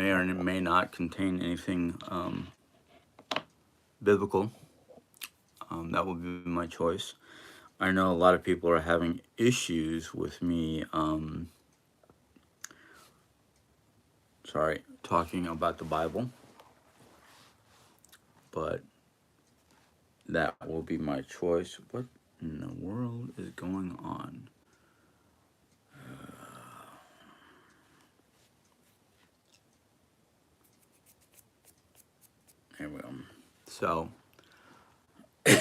may or may not contain anything biblical. That will be my choice. I know a lot of people are having issues with me, talking about the Bible, but that will be my choice. What in the world is going on? Here we go. So, wow.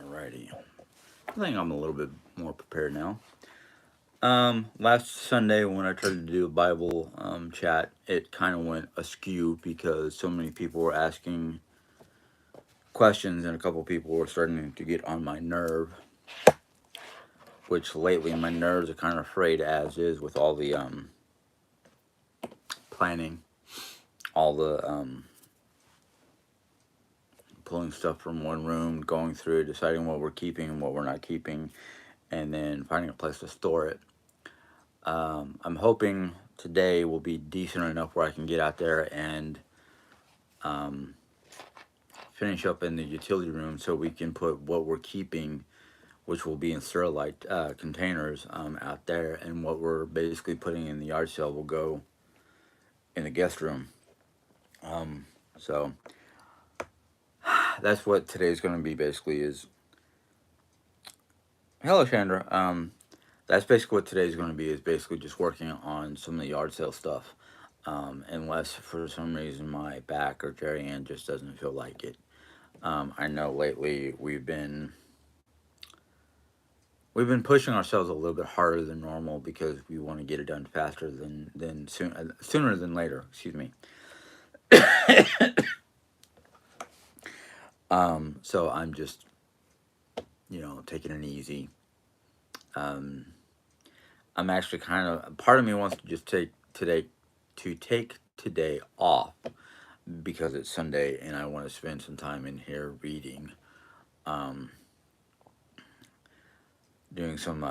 Alrighty. I think I'm a little bit more prepared now. Last Sunday when I tried to do a Bible chat, it kind of went askew because so many people were asking questions and a couple people were starting to get on my nerve. Which lately my nerves are kind of frayed as is with all the planning, all the pulling stuff from one room, going through, deciding what we're keeping and what we're not keeping, and then finding a place to store it. I'm hoping today will be decent enough where I can get out there and um, finish up in the utility room so we can put what we're keeping, which will be in Sterilite containers out there, and what we're basically putting in the yard sale will go in the guest room. So that's what today's going to be basically is. Hello, Chandra. That's basically what today's going to be is basically just working on some of the yard sale stuff. Unless for some reason my back or Jerry Ann just doesn't feel like it. I know lately we've been pushing ourselves a little bit harder than normal because we want to get it done faster sooner than later. Excuse me. So I'm just taking it easy. Um, I'm actually kind of part of me wants to just take today off because it's Sunday and I want to spend some time in here reading, um, doing some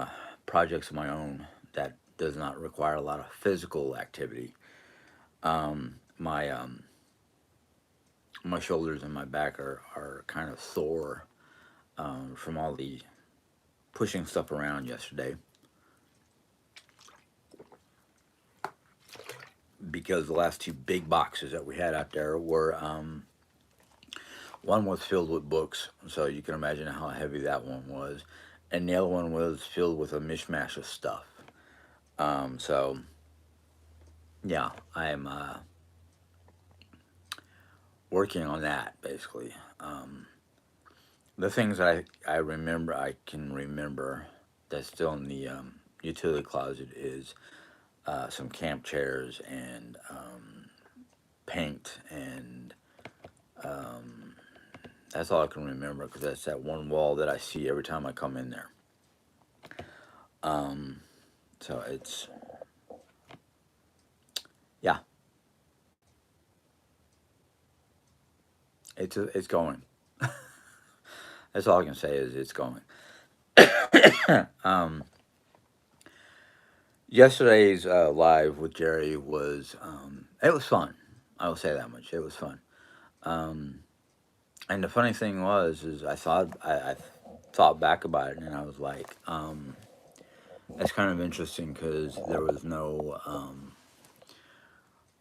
projects of my own that does not require a lot of physical activity. My shoulders and my back are kind of sore from all the pushing stuff around yesterday because the last two big boxes that we had out there were one was filled with books, so you can imagine how heavy that one was, and the other one was filled with a mishmash of stuff. So yeah, I'm working on that basically. The things I remember, I can remember that's still in the utility closet is some camp chairs and paint, and that's all I can remember because that's that one wall that I see every time I come in there. Um, so yeah, it's going. That's all I can say is it's going. um, Yesterday's live with Jerry was it was fun. I will say that much. It was fun. Um, and the funny thing was is I thought back about it and I was like, that's kind of interesting because there was no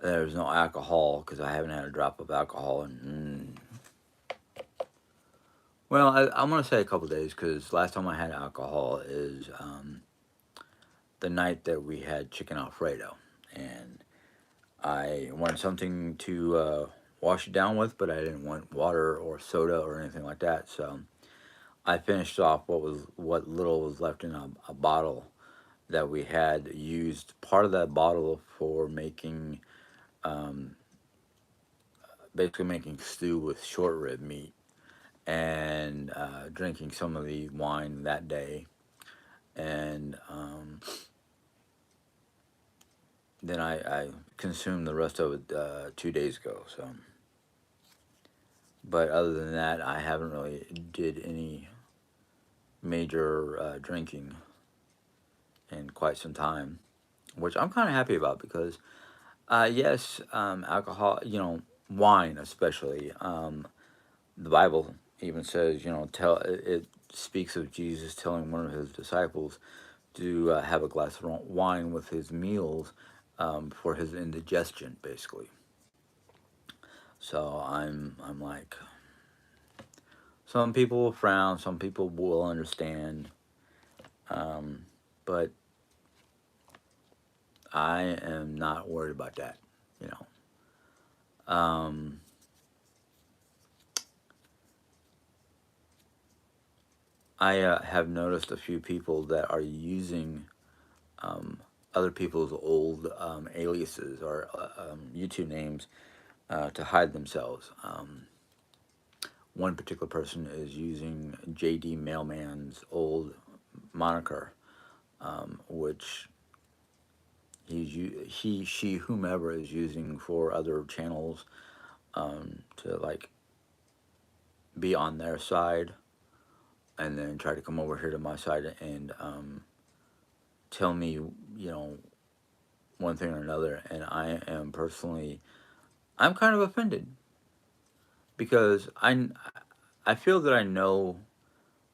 alcohol because I haven't had a drop of alcohol in well, I'm gonna say a couple days because last time I had alcohol is the night that we had chicken Alfredo, and I wanted something to wash it down with, but I didn't want water or soda or anything like that. So I finished off what little was left in a bottle that we had used part of that bottle for making um, basically making stew with short rib meat and drinking some of the wine that day, and then I consumed the rest of it 2 days ago. So But other than that, I haven't really did any major drinking in quite some time, which I'm kind of happy about because, yes, alcohol, wine especially. The Bible even says, it speaks of Jesus telling one of his disciples to have a glass of wine with his meals for his indigestion, basically. So I'm like, some people will frown, some people will understand, um, but I am not worried about that. You know, I have noticed a few people that are using um, other people's old aliases or YouTube names to hide themselves. One particular person is using JD Mailman's old moniker, which he, she, whomever is using for other channels to like be on their side, and then try to come over here to my side and tell me, one thing or another. And I am personally, I'm kind of offended because I feel that I know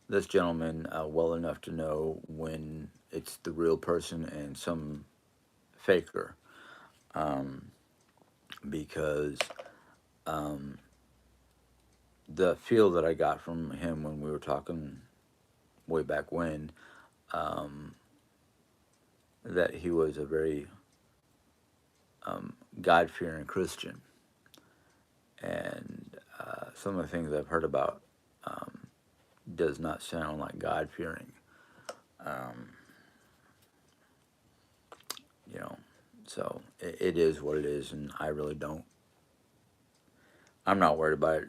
this gentleman well enough to know when it's the real person and some faker. Um, because the feel that I got from him when we were talking way back when, um, that he was a very God fearing Christian. And some of the things I've heard about does not sound like God fearing. Um, you know, so it is what it is, and I really don't. I'm not worried about it.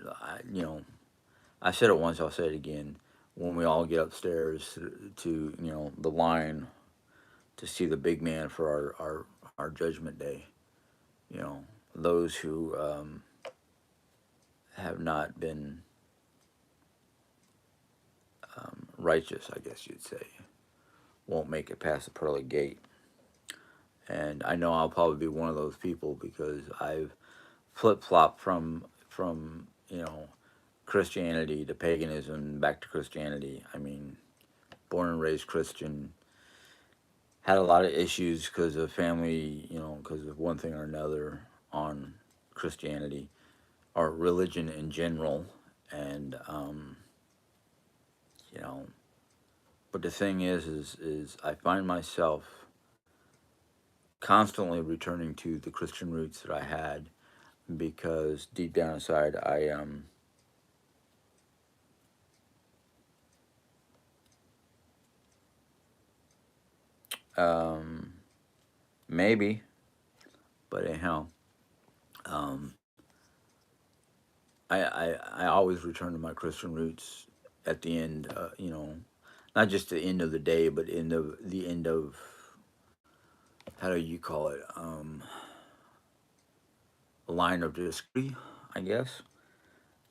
I said it once. I'll say it again. When we all get upstairs to the line to see the big man for our judgment day, you know, those who have not been righteous, I guess you'd say, won't make it past the pearly gate. And I know I'll probably be one of those people because I've flip flopped from Christianity to paganism back to Christianity. I mean, born and raised Christian, had a lot of issues because of family, because of one thing or another on Christianity or religion in general, and you know. But the thing is I find myself constantly returning to the Christian roots that I had because deep down inside I um maybe, but anyhow, um I always return to my Christian roots at the end, not just the end of the day, but in the end of, how do you call it, a line of discovery, I guess.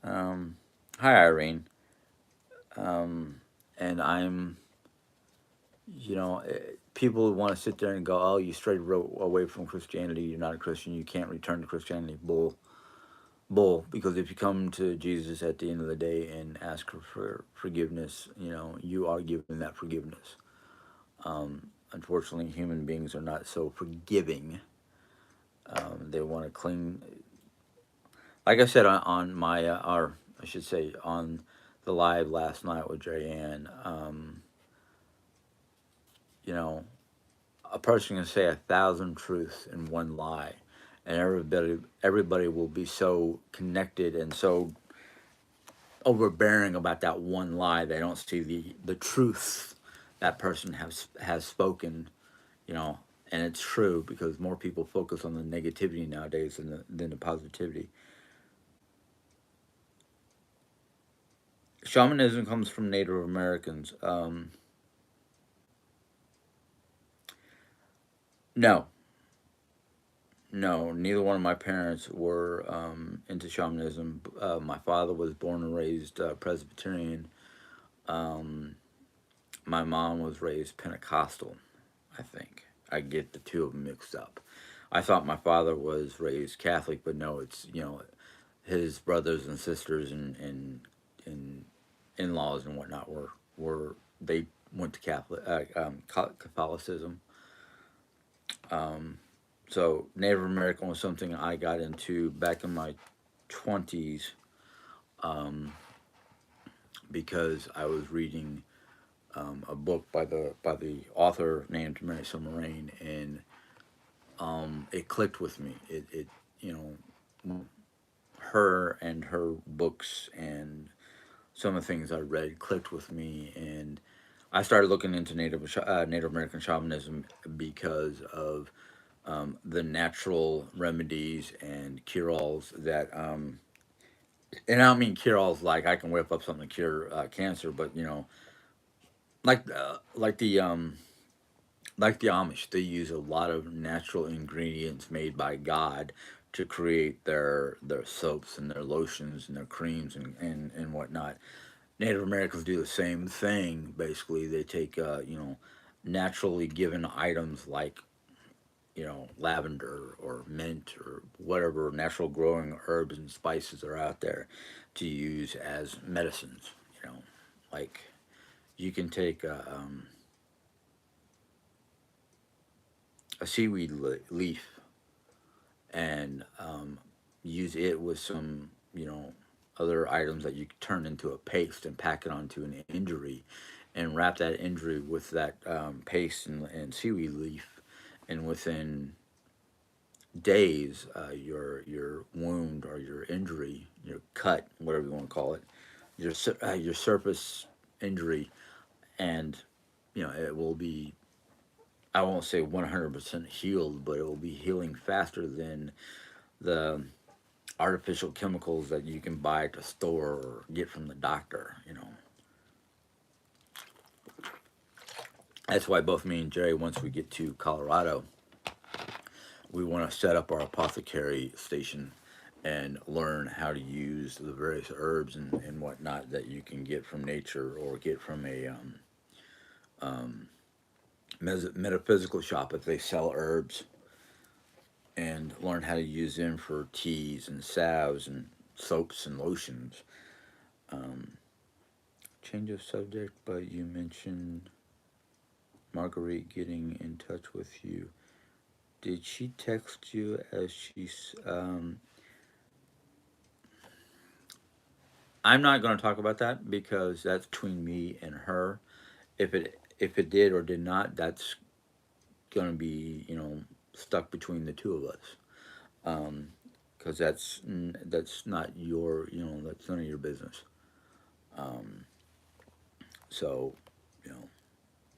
Um, Hi, Irene. Um, and people want to sit there and go, "Oh, you strayed away from Christianity. You're not a Christian. You can't return to Christianity." Bull. Because if you come to Jesus at the end of the day and ask for forgiveness, you are given that forgiveness. Unfortunately, human beings are not so forgiving. They want to cling, like I said on my, or I should say, on the live last night with Jay you know, a person can say 1,000 truths in one lie, and everybody will be so connected and so overbearing about that one lie. They don't see the truth that person has spoken, you know, and it's true because more people focus on the negativity nowadays than the positivity. Shamanism comes from Native Americans. No, no, neither one of my parents were into shamanism. My father was born and raised Presbyterian. Um, my mom was raised Pentecostal, I think. I get the two of them mixed up. I thought my father was raised Catholic, but no, it's, his brothers and sisters and in laws and whatnot were they went to Catholicism. So Native American was something I got into back in my 20s, because I was reading a book by the author named Marissa Moraine, and it clicked with me. It you know her and her books and some of the things I read clicked with me, and I started looking into Native American shamanism because of the natural remedies and cure-alls that, and I don't mean cure-alls like I can whip up something to cure cancer, but like like the Amish, they use a lot of natural ingredients made by God to create their soaps and their lotions and their creams and whatnot. Native Americans do the same thing. Basically, they take naturally given items like lavender or mint or whatever natural growing herbs and spices are out there to use as medicines. You know, like you can take a seaweed leaf and use it with some other items that you could turn into a paste and pack it onto an injury and wrap that injury with that paste and seaweed leaf, and within days, your wound or your injury, your cut, whatever you want to call it, your surface injury, and it will be, I won't say 100% healed, but it will be healing faster than the artificial chemicals that you can buy at the store or get from the doctor. That's why both me and Jerry, once we get to Colorado, we want to set up our apothecary station and learn how to use the various herbs and whatnot that you can get from nature or get from a metaphysical shop if they sell herbs, and learn how to use them for teas and salves and soaps and lotions. Change of subject, but you mentioned Marguerite getting in touch with you. Did she text you as she's? I'm not going to talk about that because that's between me and her. If it did or did not, that's going to be stuck between the two of us. Because that's not your that's none of your business. So you know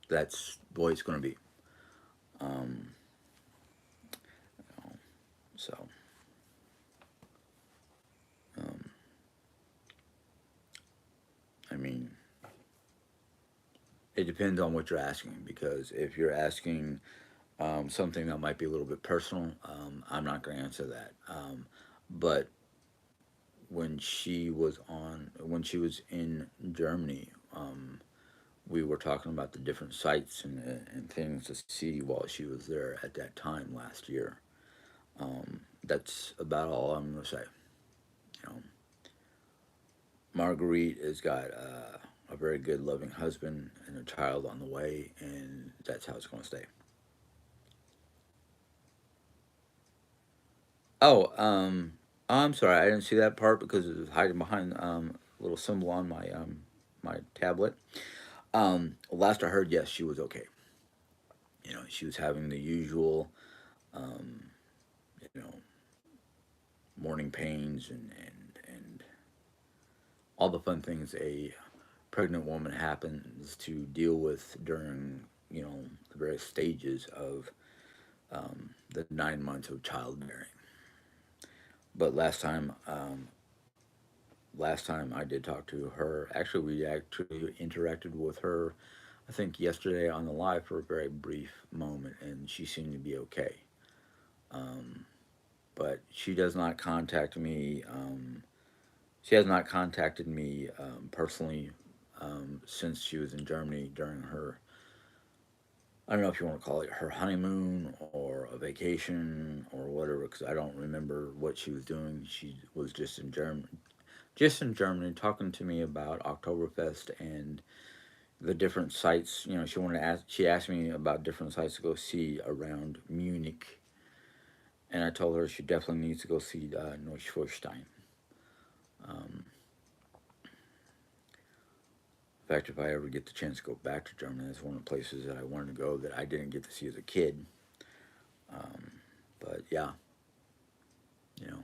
that's the way it's going to be. Um, so um, I mean, it depends on what you're asking, because if you're asking something that might be a little bit personal, I'm not going to answer that. But when she was in Germany, we were talking about the different sites and things to see while she was there at that time last year. That's about all I'm going to say. You know, Marguerite has got a very good, loving husband and a child on the way, and that's how it's going to stay. Oh, I'm sorry, I didn't see that part because it was hiding behind a little symbol on my tablet. Last I heard, yes, she was okay. She was having the usual, um, you know, morning pains and all the fun things a pregnant woman happens to deal with during the various stages of the 9 months of childbearing. But last time I did talk to her. Actually, we actually interacted with her, I think yesterday on the live for a very brief moment, and she seemed to be okay. Um, but she does not contact me. She has not contacted me personally since she was in Germany during her, I don't know if you want to call it her honeymoon or a vacation or whatever, because I don't remember what she was doing. She was just in Germany, talking to me about Oktoberfest and the different sites. You know, she asked me about different sites to go see around Munich, and I told her she definitely needs to go see Neuschwanstein. Um, in fact, if I ever get the chance to go back to Germany, that's one of the places that I wanted to go that I didn't get to see as a kid. Um, but yeah, you know,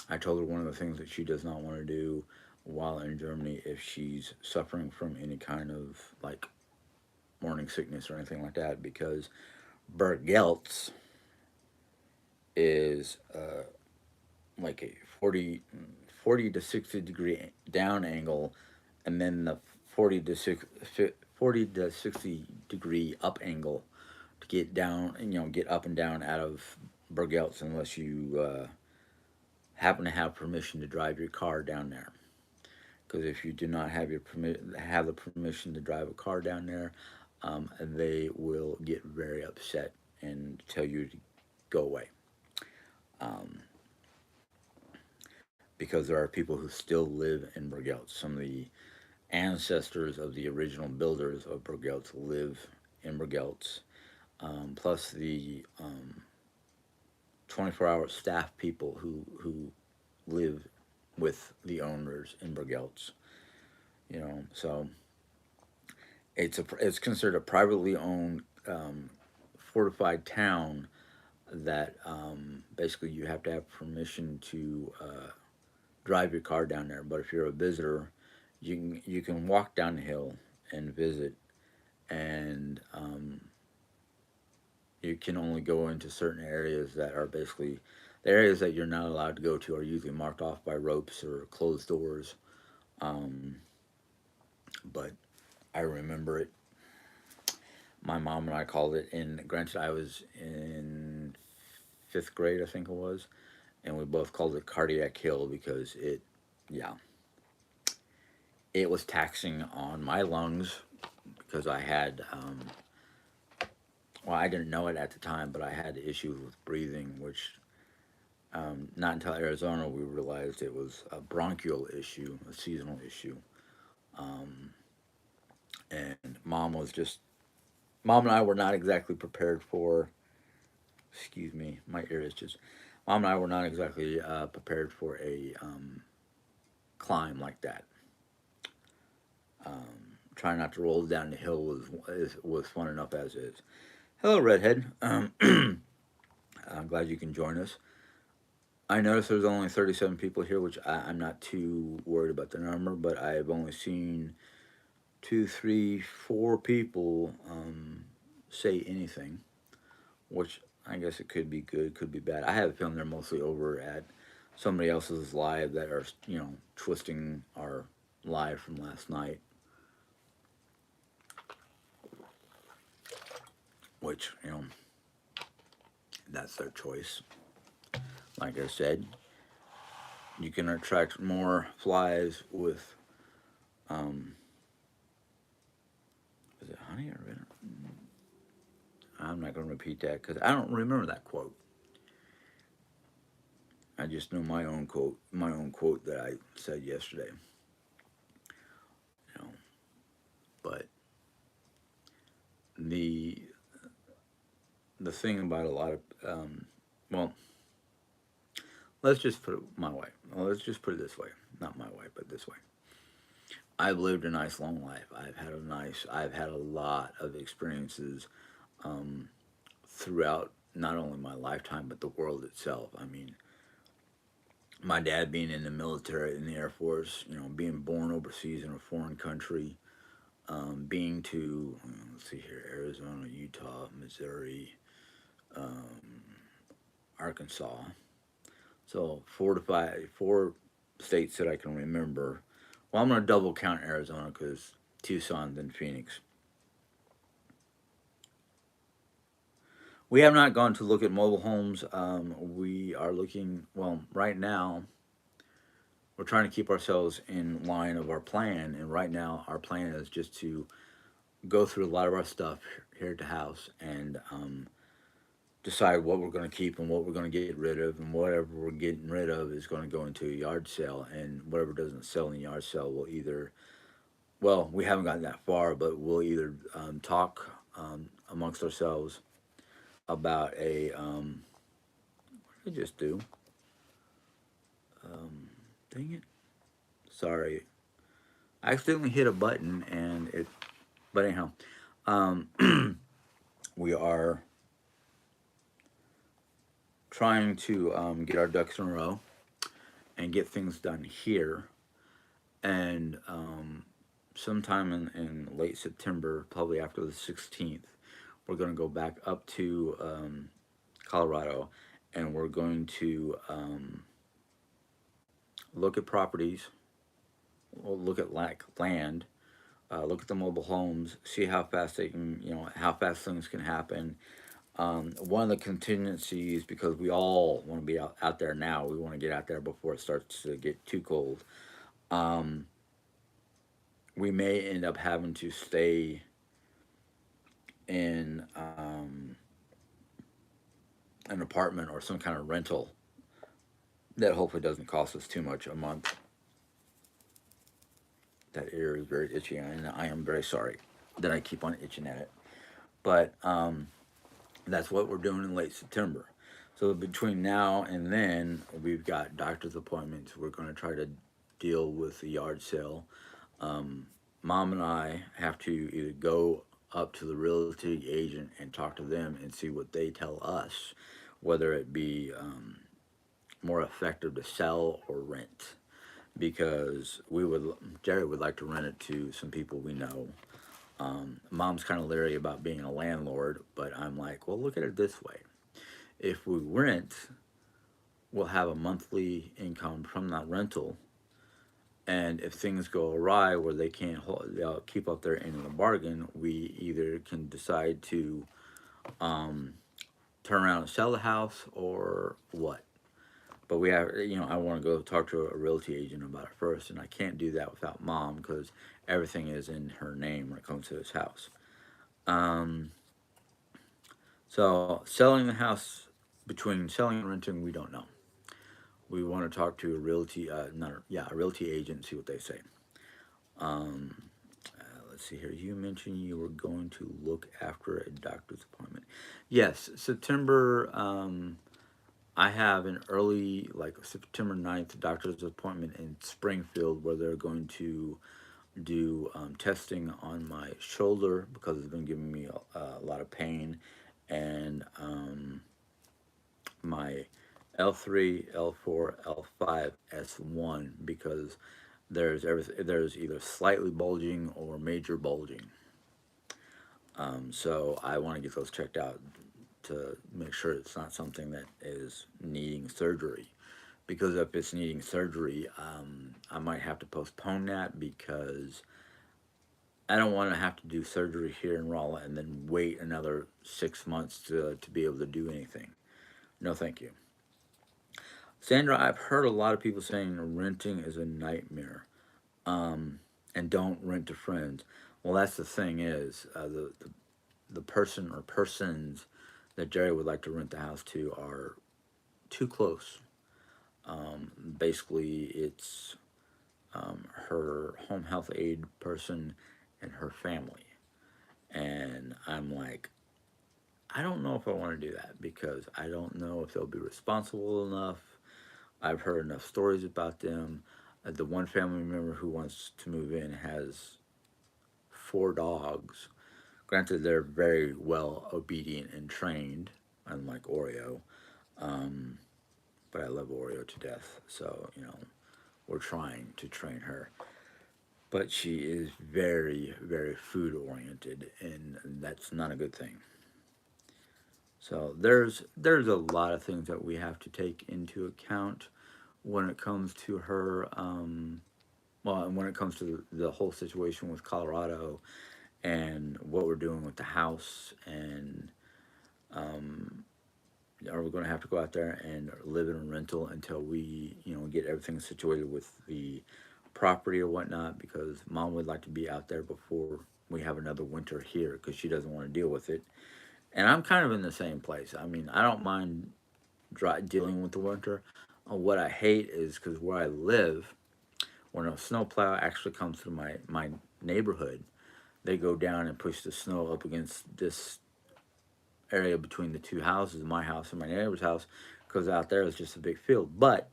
I told her one of the things that she does not want to do while in Germany if she's suffering from any kind of like morning sickness or anything like that, because Bergeltz is like a 40 to 60-degree down angle, and then the 40 to 60-degree up angle to get down, get up and down out of Bergeltz, unless you happen to have permission to drive your car down there. Because if you do not have have the permission to drive a car down there, they will get very upset and tell you to go away. Um, because there are people who still live in Bergeltz. Some of the ancestors of the original builders of Bergeltz live in Bergeltz. Plus the 24-hour staff people who live with the owners in Bergeltz. So it's considered a privately owned fortified town that basically you have to have permission to drive your car down there. But if you're a visitor, you can walk down the hill and visit, and you can only go into certain areas that are basically the areas that you're not allowed to go to are usually marked off by ropes or closed doors. Um, but I remember it. My mom and I called it in. Granted, I was in fifth grade, I think it was, and we both called it Cardiac Hill because yeah, it was taxing on my lungs because I had, well, I didn't know it at the time, but I had issues with breathing, which not until Arizona we realized it was a bronchial issue, a seasonal issue. Um, and mom and I were not exactly prepared for, excuse me, my ear is just, mom and I were not exactly prepared for a climb like that. Trying not to roll down the hill was fun enough as is. Hello, Redhead. I'm glad you can join us. I noticed there's only 37 people here, which I'm not too worried about the number, but I've only seen two, three, four people say anything, which I guess it could be good, could be bad. I have a feeling they're mostly over at somebody else's live that are, twisting our live from last night, which, that's their choice. Like I said, you can attract more flies with, um, is it honey or vinegar? I'm not going to repeat that because I don't remember that quote. I just know my own quote that I said yesterday. You know, but the the thing about a lot of, well, let's just put it my way. Well, let's just put it this way, not my way, but this way. I've lived a nice long life. I've had a lot of experiences um, throughout not only my lifetime but the world itself. I mean, my dad being in the military, in the Air Force, being born overseas in a foreign country, being to, let's see here, Arizona, Utah, Missouri, um, Arkansas. So four states that I can remember. Well, I'm going to double count Arizona because Tucson, then Phoenix. We have not gone to look at mobile homes. We are looking, well, right now, we're trying to keep ourselves in line of our plan. And right now, our plan is just to go through a lot of our stuff here at the house and decide what we're going to keep and what we're going to get rid of. And whatever we're getting rid of is going to go into a yard sale. And whatever doesn't sell in the yard sale will either, well, we haven't gotten that far, but we'll either talk amongst ourselves about what did I just do? Dang it. Sorry. I accidentally hit a button and it, but anyhow, um, we are trying to get our ducks in a row and get things done here. And sometime in late September, probably after the 16th, we're going to go back up to Colorado and we're going to look at properties, we'll look at land, look at the mobile homes, see how fast they can, how fast things can happen. One of the contingencies, because we all want to be out there now, we want to get out there before it starts to get too cold. Um, we may end up having to stay in an apartment or some kind of rental that hopefully doesn't cost us too much a month. That ear is very itchy, and I am very sorry that I keep on itching at it. But that's what we're doing in late September. So between now and then, we've got doctor's appointments. We're going to try to deal with the yard sale. Mom and I have to either go up to the realty agent and talk to them and see what they tell us, whether it be more effective to sell or rent. Because Jerry would like to rent it to some people we know. Mom's kind of leery about being a landlord, but I'm like, well, look at it this way. If we rent, we'll have a monthly income from that rental. And if things go awry where they can't they'll keep up their end of the bargain, we either can decide to turn around and sell the house or what. But we have, I want to go talk to a realty agent about it first, and I can't do that without mom because everything is in her name when it comes to this house. Um, so selling the house, between selling and renting, we don't know. We want to talk to a realty, not a, yeah, a realty agent and see what they say. Um, let's see here. You mentioned you were going to look after a doctor's appointment. Yes, September. I have an early, like September 9th, doctor's appointment in Springfield where they're going to do testing on my shoulder because it's been giving me a lot of pain, and my L3, L4, L5, S1 because there's either slightly bulging or major bulging. So I want to get those checked out to make sure it's not something that is needing surgery. Because if it's needing surgery, I might have to postpone that because I don't want to have to do surgery here in Rolla and then wait another 6 months to be able to do anything. No, thank you. Sandra, I've heard a lot of people saying renting is a nightmare, and don't rent to friends. Well, that's the thing is the person or persons that Jerry would like to rent the house to are too close. Basically, it's her home health aide person and her family. And I'm like, I don't know if I want to do that because I don't know if they'll be responsible enough. I've heard enough stories about them. The one family member who wants to move in has 4 dogs. Granted, they're very well obedient and trained, unlike Oreo. Um, but I love Oreo to death. So, we're trying to train her. But she is very, very food oriented, and that's not a good thing. So there's a lot of things that we have to take into account when it comes to her. Well, and when it comes to the whole situation with Colorado and what we're doing with the house and Um, are we going to have to go out there and live in a rental until we, get everything situated with the property or whatnot? Because mom would like to be out there before we have another winter here because she doesn't want to deal with it. And I'm kind of in the same place. I mean, I don't mind dealing with the winter. What I hate is because where I live, when a snowplow actually comes through my neighborhood, they go down and push the snow up against this area between the two houses, my house and my neighbor's house, because out there is just a big field. But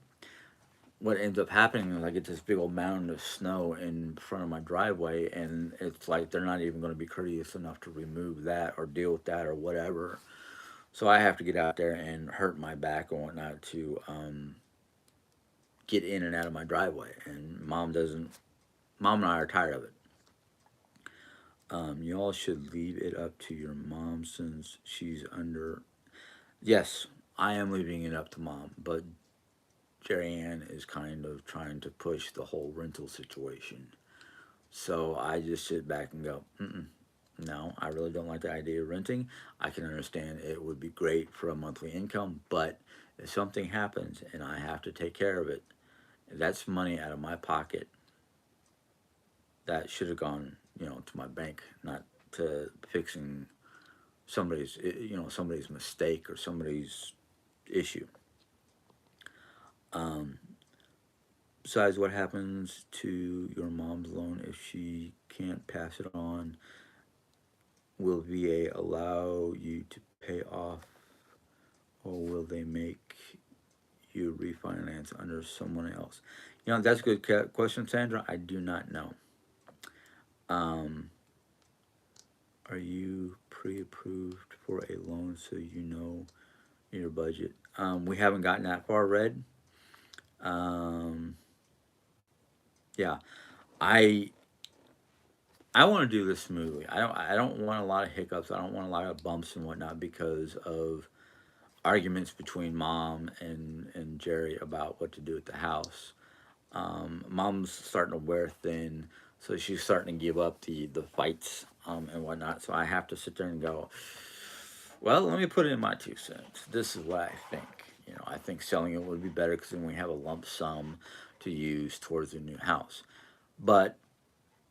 what ends up happening is I get this big old mound of snow in front of my driveway, and it's like they're not even going to be courteous enough to remove that or deal with that or whatever. So I have to get out there and hurt my back and whatnot to get in and out of my driveway. And mom doesn't. Mom and I are tired of it. Y'all should leave it up to your mom since she's under. Yes, I am leaving it up to mom, but Jerry Ann is kind of trying to push the whole rental situation. So I just sit back and go, mm-mm, no, I really don't like the idea of renting. I can understand it would be great for a monthly income, but if something happens and I have to take care of it, that's money out of my pocket that should have gone, to my bank, not to fixing somebody's mistake or somebody's issue. Um, Besides, what happens to your mom's loan if she can't pass it on? Will VA allow you to pay off, or will they make you refinance under someone else? That's a good question, Sandra. I do not know. Um, are you pre-approved for a loan so you know your budget? We haven't gotten that far, Red. Um, yeah, I I want to do this smoothly. I don't want a lot of hiccups. I don't want a lot of bumps and whatnot because of arguments between mom and Jerry about what to do at the house. Mom's starting to wear thin, so she's starting to give up the fights and whatnot. So I have to sit there and go, well, let me put in my 2 cents. This is what I think. I think selling it would be better because then we have a lump sum to use towards the new house. But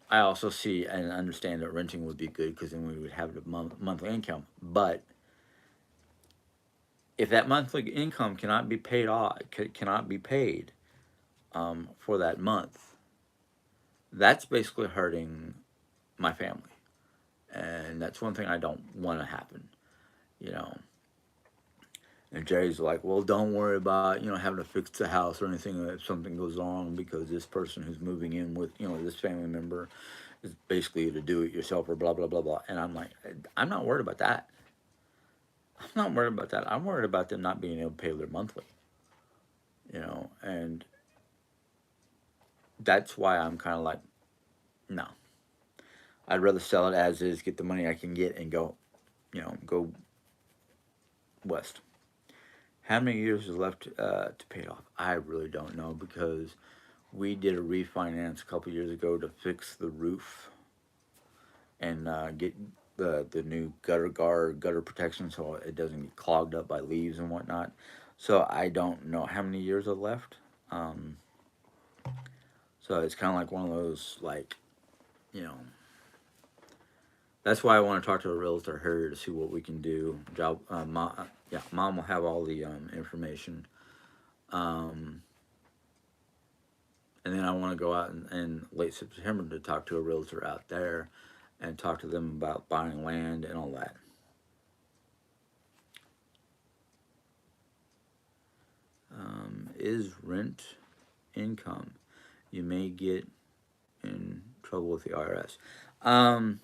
I also see and understand that renting would be good because then we would have the monthly income. But if that monthly income cannot be paid off, cannot be paid for that month, that's basically hurting my family, and that's one thing I don't want to happen. You know. And Jerry's like, well, don't worry about having to fix the house or anything if something goes wrong because this person who's moving in with this family member is basically to do it yourself or blah blah blah blah. And I'm like, I'm not worried about that. I'm not worried about that. I'm worried about them not being able to pay their monthly. And that's why I'm kind of like, no. I'd rather sell it as is, get the money I can get, and go west. How many years is left to pay it off? I really don't know because we did a refinance a couple years ago to fix the roof and get the new gutter protection so it doesn't get clogged up by leaves and whatnot. So I don't know how many years are left. Um, so it's kind of like one of those like you know. That's why I want to talk to a realtor here to see what we can do. Yeah, mom will have all the information. Um, and then I want to go out in late September to talk to a realtor out there and talk to them about buying land and all that. Is rent income? You may get in trouble with the IRS. Um,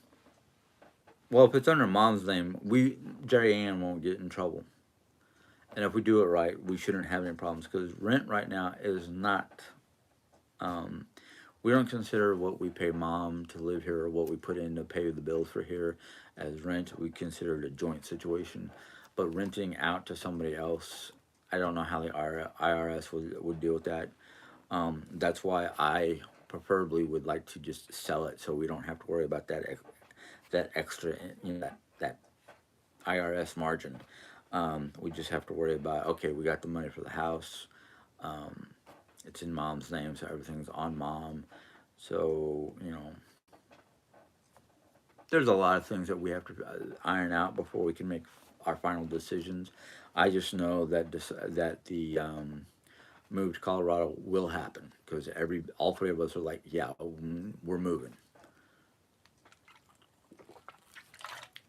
well, if it's under mom's name, Jerry Ann won't get in trouble. And if we do it right, we shouldn't have any problems because rent right now is not. Um, we don't consider what we pay mom to live here or what we put in to pay the bills for here as rent. We consider it a joint situation. But renting out to somebody else, I don't know how the IRS would deal with that. That's why I preferably would like to just sell it so we don't have to worry about that extra, that IRS margin. We just have to worry about, okay, we got the money for the house. Um, it's in mom's name, so everything's on mom. So, there's a lot of things that we have to iron out before we can make our final decisions. I just know that that the move to Colorado will happen because all three of us are like, yeah, we're moving.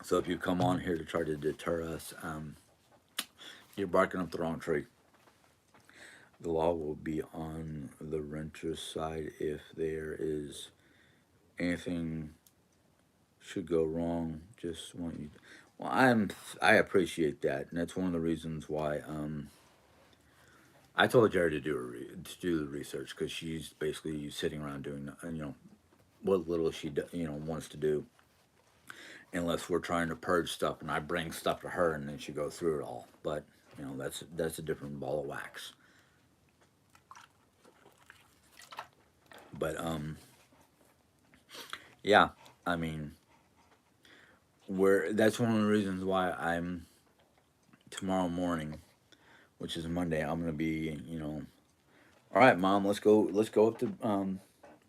So if you come on here to try to deter us, you're barking up the wrong tree. The law will be on the renter's side if there is anything should go wrong. Just want you. Well, I appreciate that, and that's one of the reasons why I told Jerry to do the research because she's basically sitting around doing what little she wants to do, unless we're trying to purge stuff and I bring stuff to her and then she goes through it all. But that's a different ball of wax. But yeah, I mean, that's one of the reasons why I'm tomorrow morning, which is Monday. I'm gonna be all right, mom. Let's go up to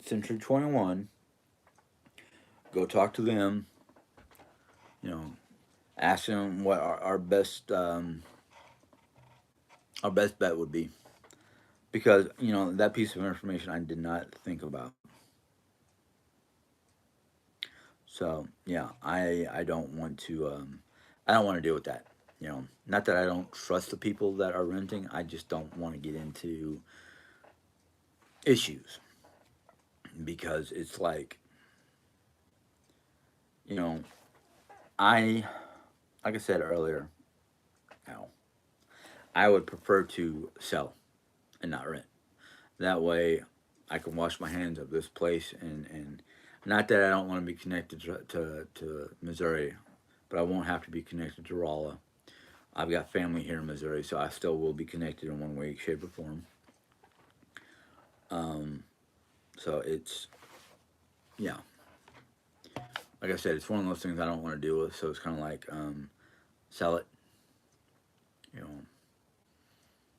Century 21. Go talk to them. You know, ask them what our best bet would be because that piece of information I did not think about. So yeah, I don't want to I don't want to deal with that. Not that I don't trust the people that are renting. I just don't want to get into issues because it's like you know I like I said earlier, you know, I would prefer to sell and not rent. That way, I can wash my hands of this place and not that I don't want to be connected to Missouri, but I won't have to be connected to Rolla. I've got family here in Missouri, so I still will be connected in one way, shape, or form. Um, so it's yeah, like I said, it's one of those things I don't want to deal with. So it's kind of like sell it, you know,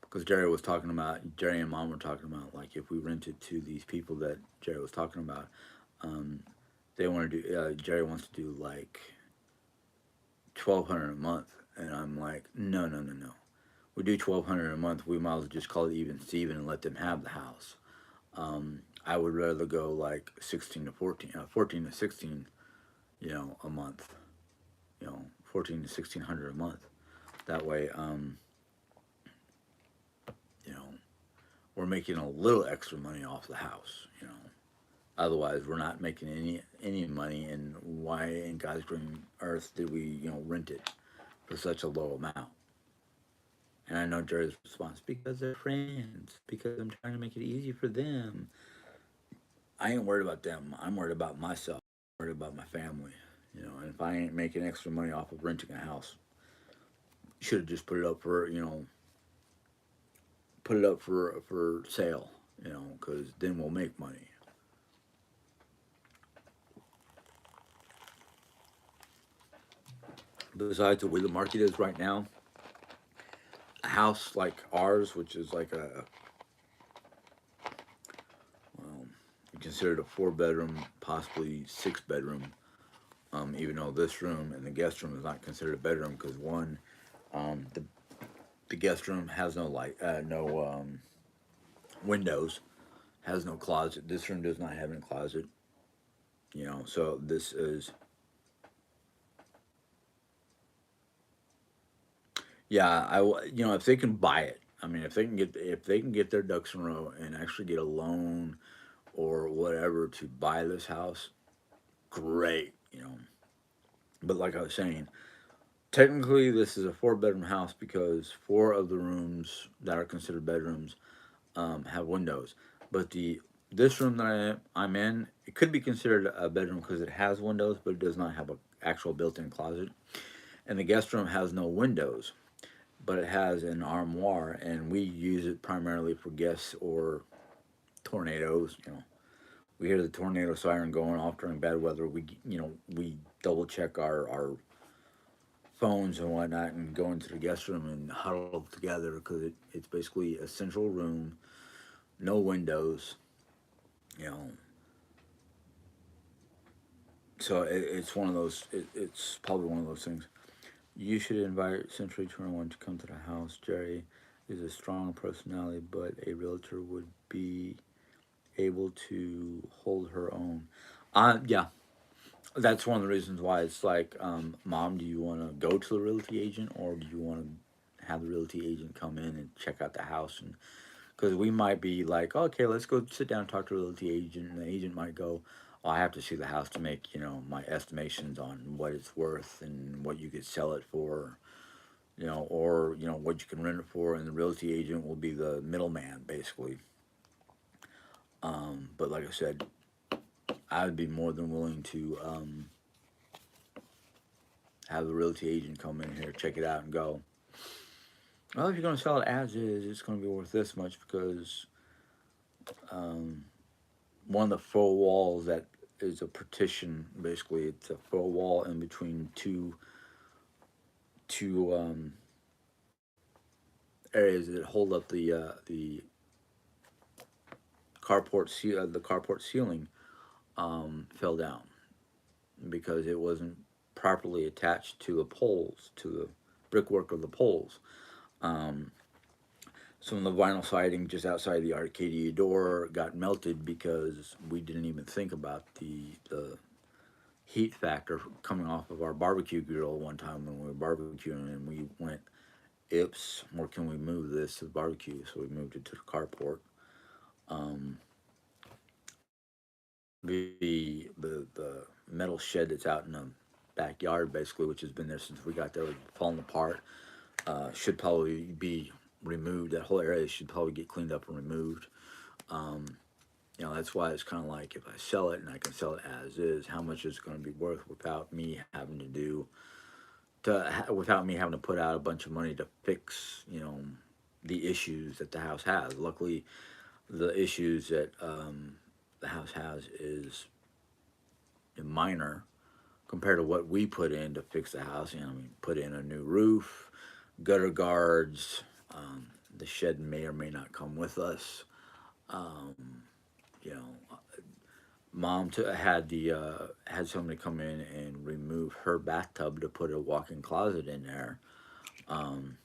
because Jerry and Mom were talking about like if we rented to these people that Jerry was talking about, um, they want to do. Jerry wants to do like 1,200 a month, and I'm like, no, no, no, no. We do 1,200 a month. We might as well just call it even Steven and let them have the house. I would rather go like 16 to 14, 14 to 16, a month. 14 to 1,600 a month. That way, you know, we're making a little extra money off the house. Otherwise, we're not making any money. And why in God's green earth did we rent it for such a low amount? And I know Jerry's response because they're friends. Because I'm trying to make it easy for them. I ain't worried about them. I'm worried about myself. I'm worried about my family. And if I ain't making extra money off of renting a house, should have just put it up for sale. Because then we'll make money. Besides the way the market is right now, a house like ours, which is like well, considered a 4 bedroom, possibly 6 bedroom, even though this room and the guest room is not considered a bedroom because one, the guest room has no light, no windows, has no closet. This room does not have any closet. So this is yeah. If they can buy it, I mean, if they can get their ducks in a row and actually get a loan or whatever to buy this house, great. But like I was saying, technically this is a 4 bedroom house because four of the rooms that are considered bedrooms have windows. But this room that I'm in, it could be considered a bedroom because it has windows, but it does not have an actual built-in closet. And the guest room has no windows, but it has an armoire, and we use it primarily for guests or tornadoes. We hear the tornado siren going off during bad weather. We double check our phones and whatnot and go into the guest room and huddle together because it's basically a central room, no windows, you know. So it's one of those. It's probably one of those things. You should invite Century 21 to come to the house. Jerry is a strong personality, but a realtor would be able to hold her own. Yeah, that's one of the reasons why it's like, Mom, do you want to go to the realty agent or do you want to have the realty agent come in and check out the house? And because we might be like, okay, let's go sit down and talk to the realty agent, and the agent might go, well, I have to see the house to make my estimations on what it's worth and what you could sell it for, or what you can rent it for, and the realty agent will be the middleman basically. But like I said, I would be more than willing to have the realty agent come in here, check it out, and go, well, if you're going to sell it as is, it's going to be worth this much because um, one of the faux walls that is a partition, basically, it's a faux wall in between two areas that hold up the the carport ceiling fell down because it wasn't properly attached to the poles, to the brickwork of the poles. Um, some of the vinyl siding just outside the Arcadia door got melted because we didn't even think about the heat factor coming off of our barbecue grill one time when we were barbecuing, and we went, "Ips, where can we move this to the barbecue?" So we moved it to the carport. Um, the metal shed that's out in the backyard, basically, which has been there since we got there, was falling apart. Should probably be removed. That whole area should probably get cleaned up and removed. Um, that's why it's kind of like, if I sell it and I can sell it as is, how much is it going to be worth without me having to without me having to put out a bunch of money to fix, the issues that the house has. Luckily, the issues that the house has is minor compared to what we put in to fix the house. We put in a new roof, gutter guards. The shed may or may not come with us. Um, you know, had somebody come in and remove her bathtub to put a walk-in closet in there. Um,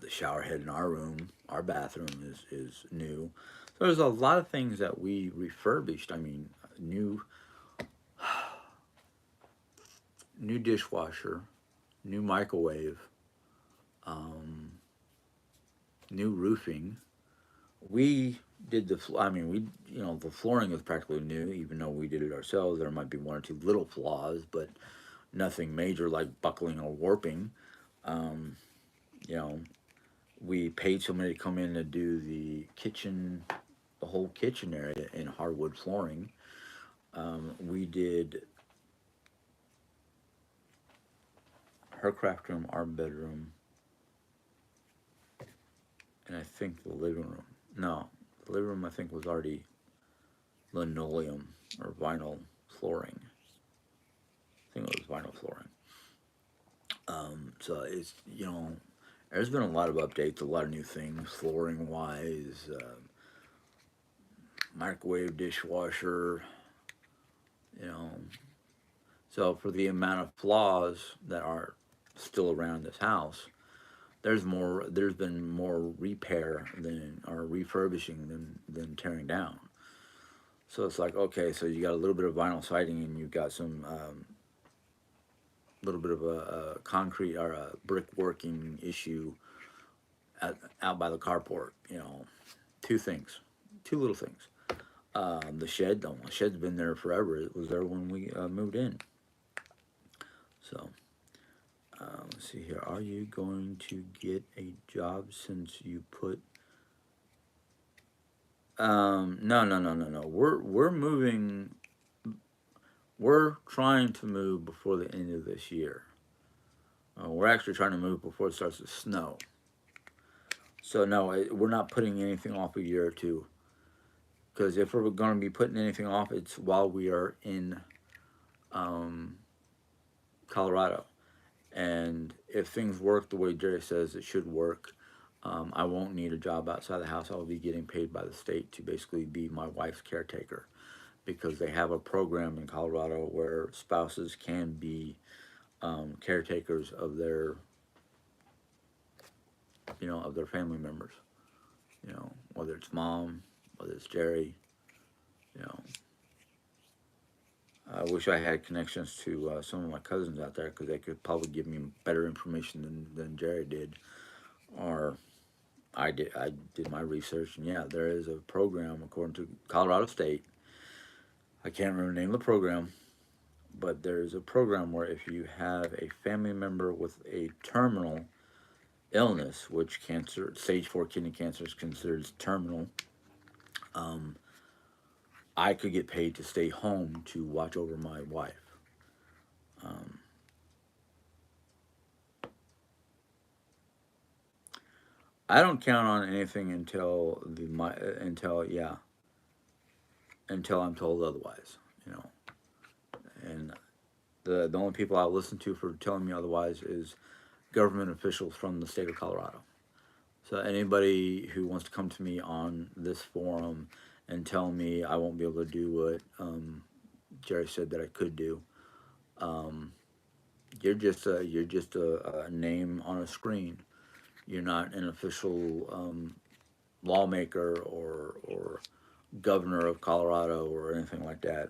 the shower head in our room, our bathroom is new. So there's a lot of things that we refurbished. I mean, new dishwasher, new microwave, um, new roofing. We did I mean, the flooring is practically new, even though we did it ourselves. There might be one or two little flaws, but nothing major like buckling or warping. Um, you know, we paid somebody to come in to do the kitchen, the whole kitchen area in hardwood flooring. We did her craft room, our bedroom, and I think the living room. No, the living room I think was already linoleum or vinyl flooring. I think it was vinyl flooring. So it's there's been a lot of updates, a lot of new things, flooring wise, microwave, dishwasher. You know, so for the amount of flaws that are still around this house, there's more. There's been more repair than or refurbishing than tearing down. So it's like, okay, so you got a little bit of vinyl siding and you've got some little bit of a concrete or a brick working issue out by the carport. Two things, two little things. The shed's been there forever. It was there when we moved in. So let's see here. Are you going to get a job since you put? No, no, no, no, no. We're moving. We're trying to move before the end of this year. We're actually trying to move before it starts to snow. So no, we're not putting anything off a year or two. Because if we're going to be putting anything off, it's while we are in um, Colorado. And if things work the way Jerry says it should work, I won't need a job outside the house. I will be getting paid by the state to basically be my wife's caretaker, because they have a program in Colorado where spouses can be caretakers of their, of their family members. Whether it's mom, whether it's Jerry. You know, I wish I had connections to some of my cousins out there, because they could probably give me better information than Jerry did, or I did my research, and yeah, there is a program according to Colorado State. I can't remember the name of the program, but there's a program where if you have a family member with a terminal illness, which cancer, stage 4 kidney cancer is considered terminal, um, I could get paid to stay home to watch over my wife. Um, I don't count on anything until I'm told otherwise. You know, and the only people I listen to for telling me otherwise is government officials from the state of Colorado. So anybody who wants to come to me on this forum and tell me I won't be able to do what Jerry said that I could do, um, you're just a name on a screen. You're not an official lawmaker or governor of Colorado or anything like that.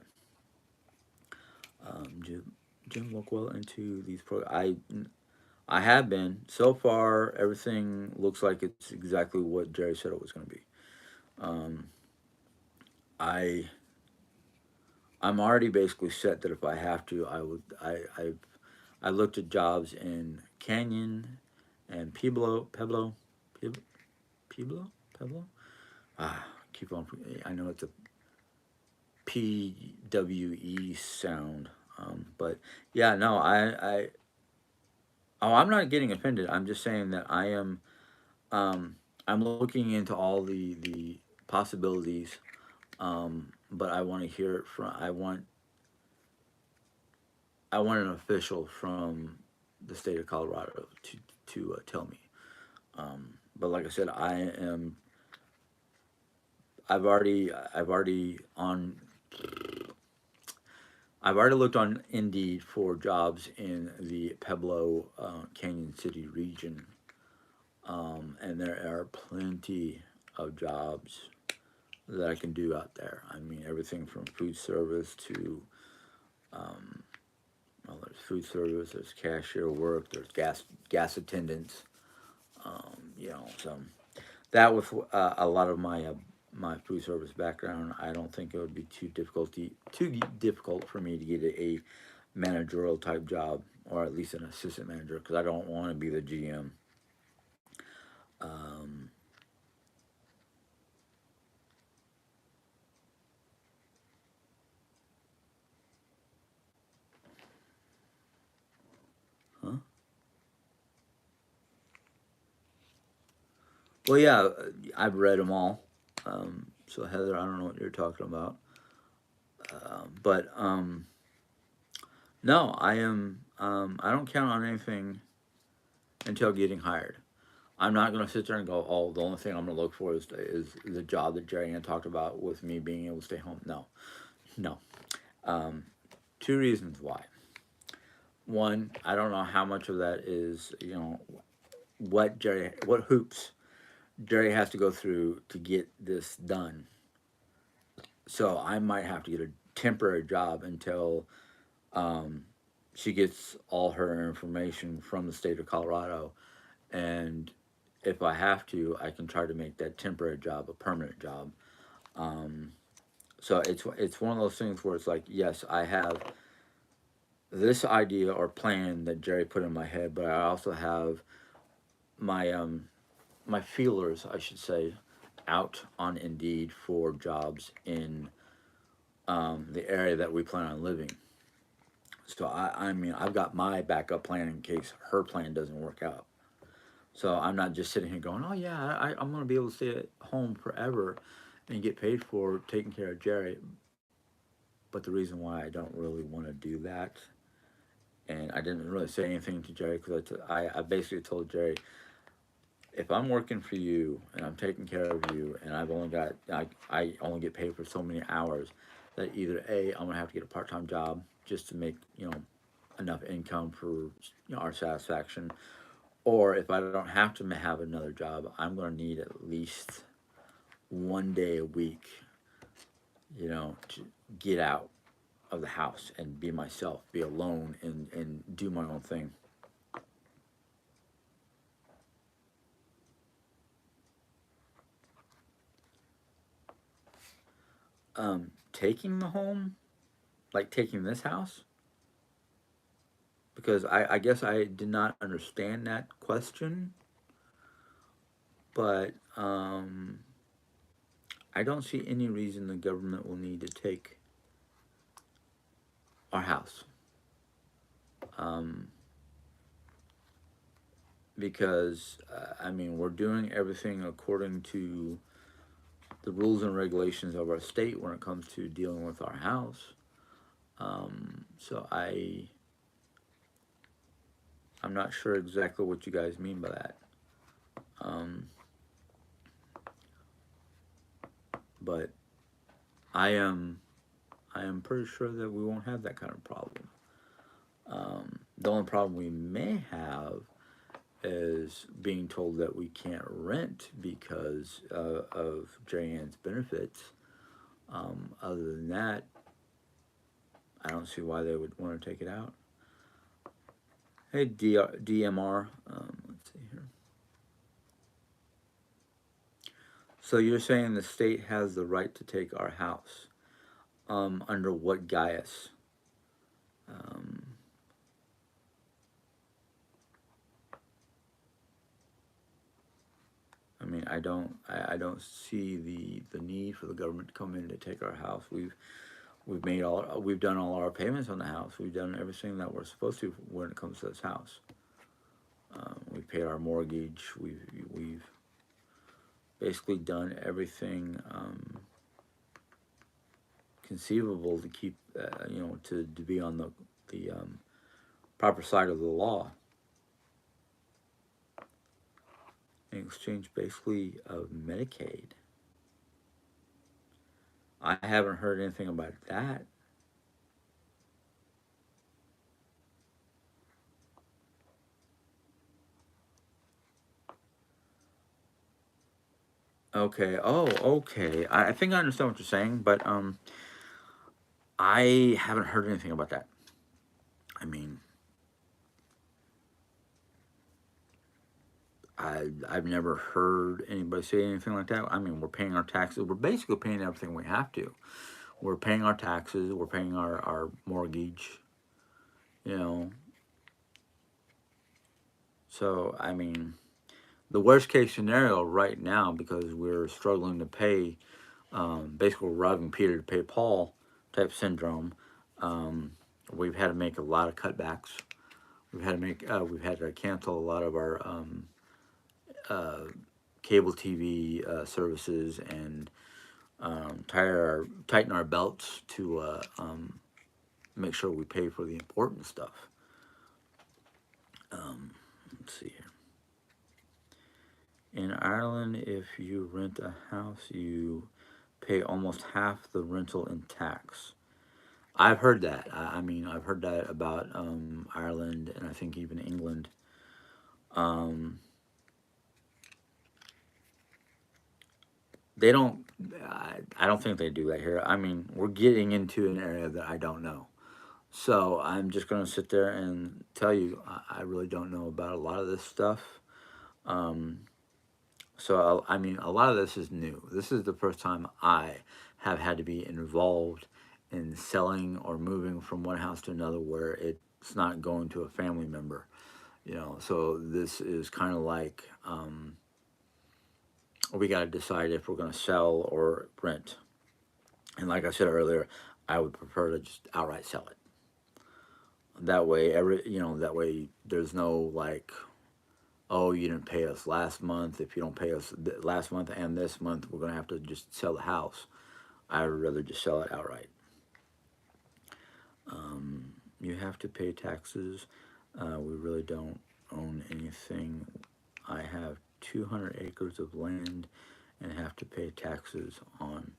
Jim look well into these I have been so far. Everything looks like it's exactly what Jerry said it was going to be. Um, I I'm already basically set that if I have to, I would. I looked at jobs in Canyon and Pueblo, Pueblo. Ah, keep on. I know it's a PWE sound, but yeah, no, oh, I'm not getting offended. I'm just saying that um, I'm looking into all the possibilities, but I want to hear it from. I want an official from the state of Colorado to tell me. But like I said, I've already looked on Indeed for jobs in the Pueblo Canyon City region, and there are plenty of jobs that I can do out there. I mean, everything from food service to well, there's food service, there's cashier work, there's gas attendants. So that with a lot of my food service background, I don't think it would be too difficult for me to get a managerial type job, or at least an assistant manager, because I don't want to be the GM. Um, huh? Well, yeah, I've read them all. So Heather, I don't know what you're talking about, but no, I am. I don't count on anything until getting hired. I'm not going to sit there and go, oh, the only thing I'm going to look for is the job that Jerry Ann talked about with me being able to stay home. No, no. Um, Two reasons why. One, I don't know how much of that is, what hoops Jerry has to go through to get this done. So I might have to get a temporary job until um, she gets all her information from the state of Colorado. And if I have to, I can try to make that temporary job a permanent job. Um, so it's one of those things where it's like, yes, I have this idea or plan that Jerry put in my head, but I also have my my feelers, I should say, out on Indeed for jobs in the area that we plan on living. So I mean, I've got my backup plan in case her plan doesn't work out. So I'm not just sitting here going, oh yeah, I'm going to be able to stay at home forever and get paid for taking care of Jerry. But the reason why I don't really want to do that And I didn't really say anything to Jerry because I basically told Jerry, if I'm working for you and I'm taking care of you and I only get paid for so many hours, that either A, I'm gonna have to get a part-time job just to make enough income for our satisfaction, or if I don't have to have another job, I'm gonna need at least 1 day a week, to get out of the house and be myself, be alone, and do my own thing. Taking the home, like taking this house, because I guess I did not understand that question, but I don't see any reason the government will need to take our house. Um, because I mean, we're doing everything according to the rules and regulations of our state when it comes to dealing with our house. So I'm not sure exactly what you guys mean by that. Um, but I am I am pretty sure that we won't have that kind of problem. The only problem we may have is being told that we can't rent because of J.N.'s benefits. Other than that, I don't see why they would want to take it out. Hey, DMR, let's see here. So you're saying the state has the right to take our house? Under what guise? Um, I mean, I don't see the need for the government to come in to take our house. We've done all our payments on the house. We've done everything that we're supposed to when it comes to this house. We've paid our mortgage. We've basically done everything conceivable to keep to be on the proper side of the law in exchange basically of Medicaid. I haven't heard anything about that. Okay. Oh, okay. I think I understand what you're saying, but I haven't heard anything about that. I mean, I've never heard anybody say anything like that. I mean, we're paying our taxes. We're basically paying everything we have to. We're paying our taxes. We're paying our mortgage. You know. So I mean, the worst case scenario right now, because we're struggling to pay, basically robbing Peter to pay Paul type syndrome. Um, we've had to make a lot of cutbacks. We've had to cancel a lot of our uh, cable TV services and tighten our belts to make sure we pay for the important stuff. Let's see here. In Ireland, if you rent a house, you pay almost half the rental in tax. I've heard that. I mean, I've heard that about Ireland and I think even England. Um, they don't. I don't think they do that here. I mean, we're getting into an area that I don't know. So I'm just going to sit there and tell you I really don't know about a lot of this stuff. Um, I mean, a lot of this is new. This is the first time I have had to be involved in selling or moving from one house to another where it's not going to a family member. So this is kind of like we got to decide if we're going to sell or rent. And like I said earlier, I would prefer to just outright sell it. That way, that way there's no like, oh, you didn't pay us last month. If you don't pay us last month and this month, we're gonna have to just sell the house. I'd rather just sell it outright. you have to pay taxes. We really don't own anything. I have 200 acres of land and have to pay taxes on.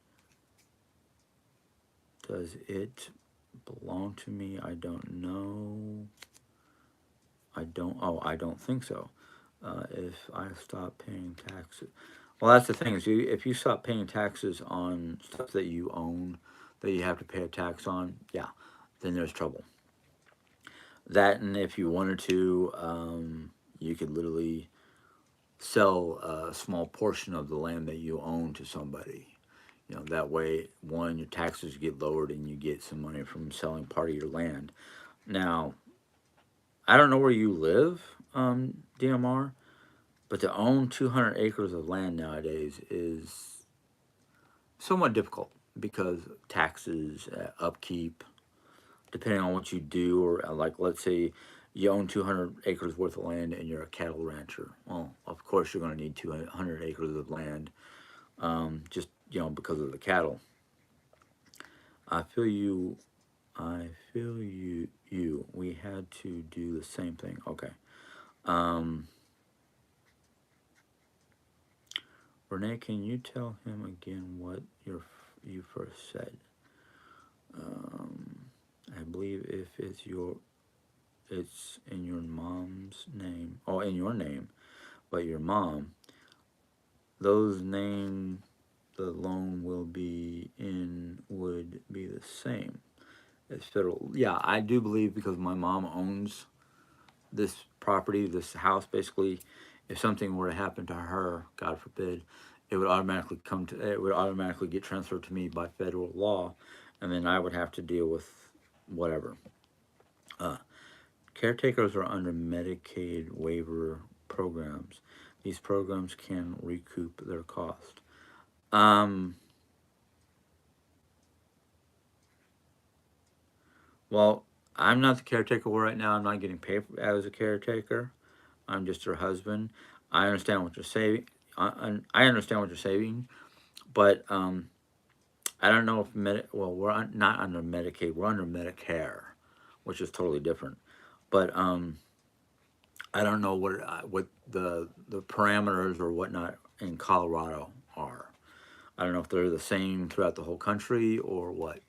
Does it belong to me? I don't know. I don't think so. If I stop paying taxes, well, that's the thing is, if you stop paying taxes on stuff that you own, that you have to pay a tax on, yeah, then there's trouble. That, and if you wanted to, you could literally sell a small portion of the land that you own to somebody. You know, that way, one, your taxes get lowered and you get some money from selling part of your land. Now, I don't know where you live, DMR, but to own 200 acres of land nowadays is somewhat difficult because taxes, upkeep, depending on what you do, or like let's say you own 200 acres worth of land and you're a cattle rancher. Well, of course you're going to need 200 acres of land, just because of the cattle. I feel you. I feel you. You. We had to do the same thing. Okay. Um, Renee, can you tell him again what you first said? Um, I believe if it's in your mom's name, oh, in your name, but your mom, those name the loan will be in would be the same as federal. Yeah, I do believe because my mom owns this property, this house, basically. If something were to happen to her, God forbid, it would automatically get transferred to me by federal law, and then I would have to deal with whatever. Uh, Caretakers are under Medicaid waiver programs. These programs can recoup their cost. Um, well, I'm not the caretaker right now. I'm not getting paid as a caretaker. I'm just her husband. I understand what you're saying. I understand what you're saying, but I don't know if well, not under Medicaid. We're under Medicare, which is totally different. But I don't know what the parameters or whatnot in Colorado are. I don't know if they're the same throughout the whole country or what,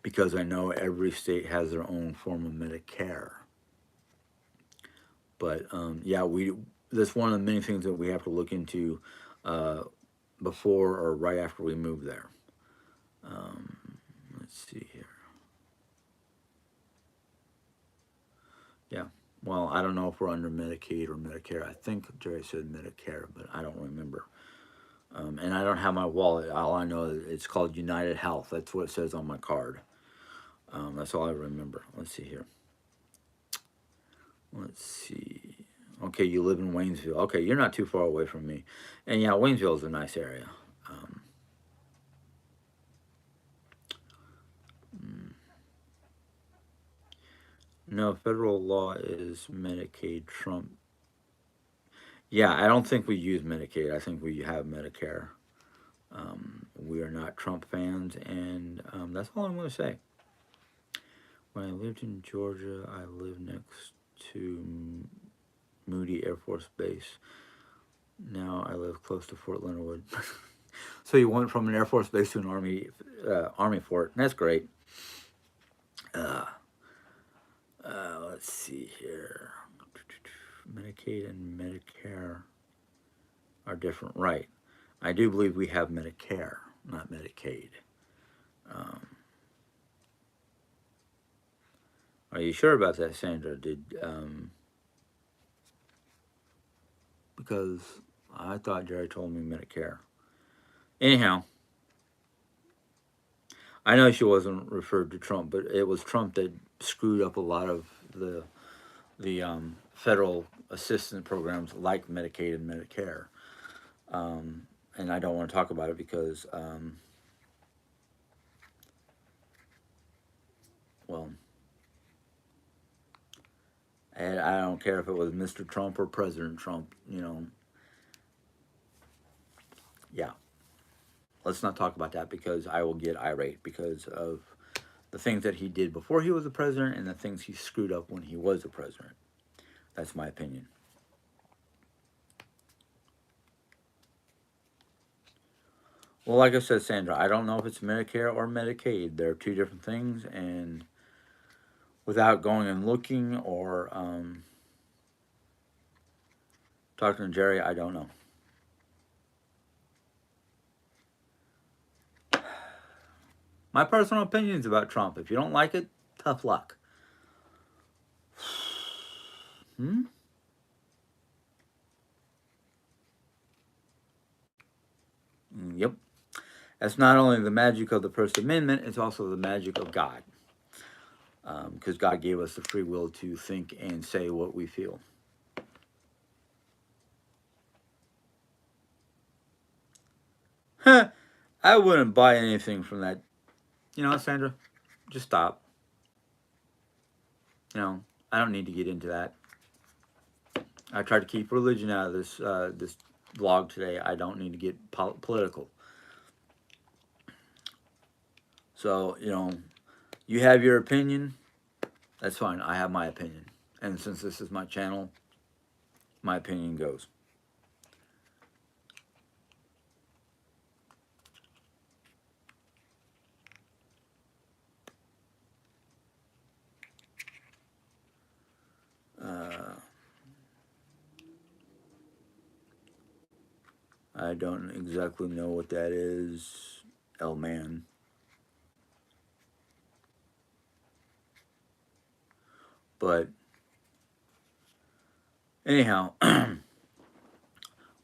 because I know every state has their own form of Medicare. But yeah, that's one of the many things that we have to look into uh, before or right after we move there. Um, let's see here. Yeah. Well, I don't know if we're under Medicaid or Medicare. I think Jerry said Medicare, but I don't remember. And I don't have my wallet. All I know is it's called United Health. That's what it says on my card. That's all I remember. Let's see here. Let's see. Okay, you live in Waynesville. Okay, you're not too far away from me. And yeah, Waynesville is a nice area. Um, mm, no, federal law is Medicaid Trump. Yeah, I don't think we use Medicaid. I think we have Medicare. We are not Trump fans, and that's all I'm going to say. When I lived in Georgia, I lived next to Moody Air Force Base. Now I live close to Fort Leonard Wood. So you went from an Air Force base to an Army fort. That's great. Uh, let's see here. Medicaid and Medicare are different, right? I do believe we have Medicare, not Medicaid. Um, are you sure about that, Sandra? Because I thought Jerry told me Medicare. Anyhow, I know she wasn't referred to Trump, but it was Trump that screwed up a lot of the federal assistance programs like Medicaid and Medicare. And I don't want to talk about it because, well, and I don't care if it was Mr. Trump or President Trump. Yeah. Let's not talk about that because I will get irate because of the things that he did before he was the president and the things he screwed up when he was the president. That's my opinion. Well, like I said, Sandra, I don't know if it's Medicare or Medicaid. They're two different things, and without going and looking or talking to Jerry, I don't know. My personal opinions about Trump. If you don't like it, tough luck. Hmm? Yep. That's not only the magic of the First Amendment, it's also the magic of God. Because God gave us the free will to think and say what we feel. I wouldn't buy anything from that. You know, Sandra, just stop. You know, I don't need to get into that. I tried to keep religion out of this vlog today. I don't need to get political. So, you know, you have your opinion. That's fine. I have my opinion. And since this is my channel, my opinion goes. I don't exactly know what that is, L-Man. But anyhow,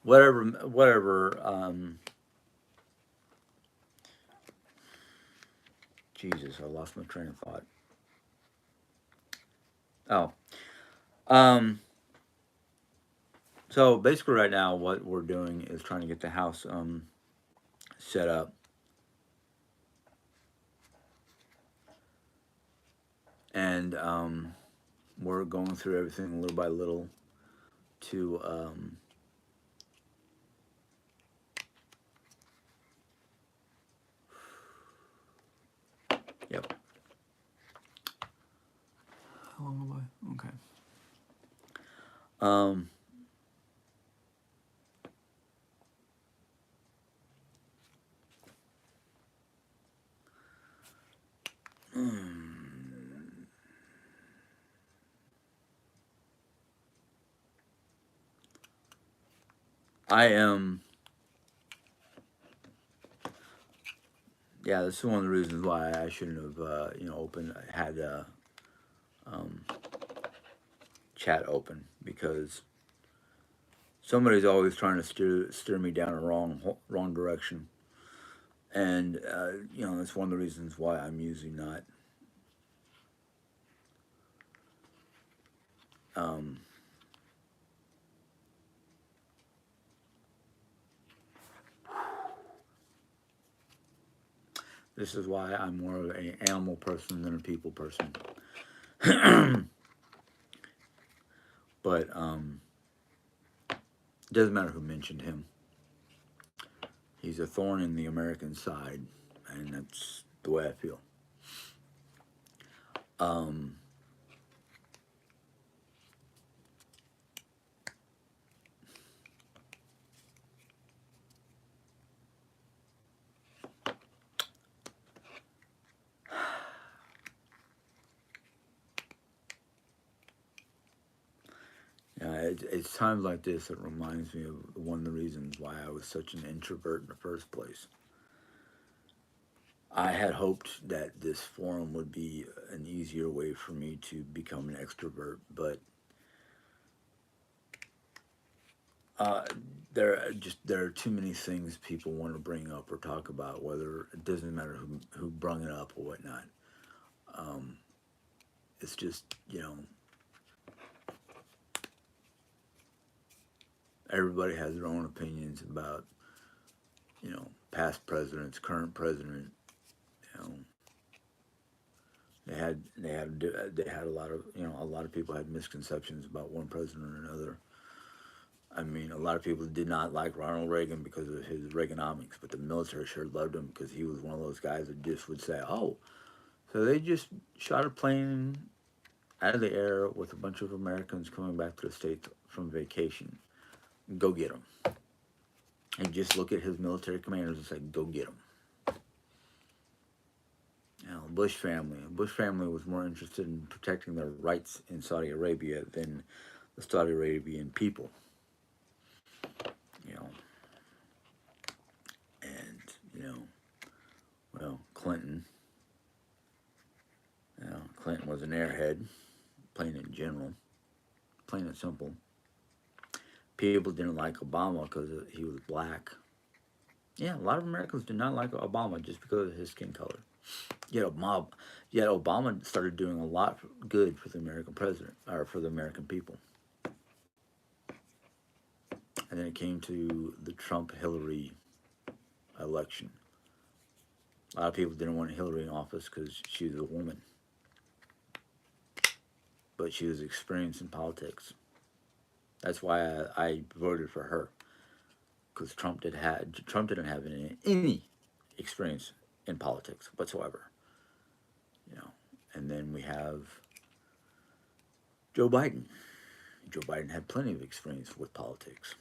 whatever. Jesus, I lost my train of thought. Oh, um, so basically, right now, what we're doing is trying to get the house set up, and we're going through everything little by little to yep. How long am I? Okay. Um, I am. Yeah, this is one of the reasons why I shouldn't have, you know, had um, chat open, because somebody's always trying to steer me down a wrong direction, and you know, that's one of the reasons why I'm usually not. Um, this is why I'm more of an animal person than a people person. But it doesn't matter who mentioned him. He's a thorn in the American side, and that's the way I feel. Um, yeah, it's times like this that reminds me of one of the reasons why I was such an introvert in the first place. I had hoped that this forum would be an easier way for me to become an extrovert, but uh, there are too many things people want to bring up or talk about. Whether it doesn't matter who brung it up or whatnot. Um, it's just, you know, everybody has their own opinions about, you know, past presidents, current president. You know, they had a lot of, you know, a lot of people had misconceptions about one president or another. I mean, a lot of people did not like Ronald Reagan because of his Reaganomics, but the military sure loved him because he was one of those guys that just would say, "Oh, So they just shot a plane out of the air with a bunch of Americans coming back to the States from vacation. Go get them. And just look at his military commanders and say, go get them. Now, Bush family. The Bush family was more interested in protecting their rights in Saudi Arabia than the Saudi Arabian people. You know, and well, Clinton. Clinton was an airhead, plain in general, plain and simple. People didn't like Obama because he was black. Yeah, a lot of Americans did not like Obama just because of his skin color. Yet, Obama started doing a lot good for the American president or for the American people. And then it came to the Trump-Hillary election. A lot of people didn't want Hillary in office because she was a woman, but she was experienced in politics. That's why I voted for her, because Trump didn't have any experience in politics whatsoever. You know, and then we have Joe Biden. Joe Biden had plenty of experience with politics.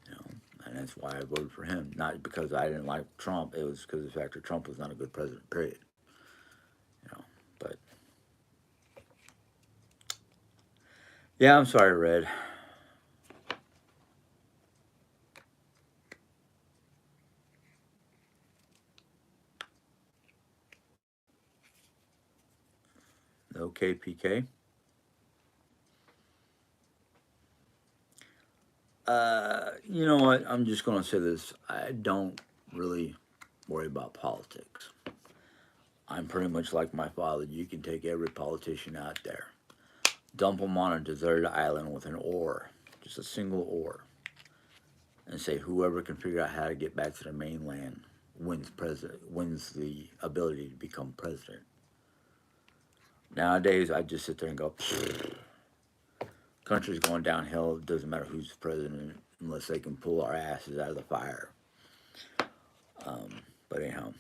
You know, and that's why I voted for him. Not because I didn't like Trump. It was because of the fact that Trump was not a good president. Period. You know, but yeah, I'm sorry, Red. Okay, PK. You know what? I'm just gonna say this. I don't really worry about politics. I'm pretty much like my father. You can take every politician out there, dump them on a deserted island with an oar, just a single oar, and say whoever can figure out how to get back to the mainland wins the ability to become president. Nowadays, I just sit there and go, country's going downhill. It doesn't matter who's president unless they can pull our asses out of the fire. Um, but anyhow,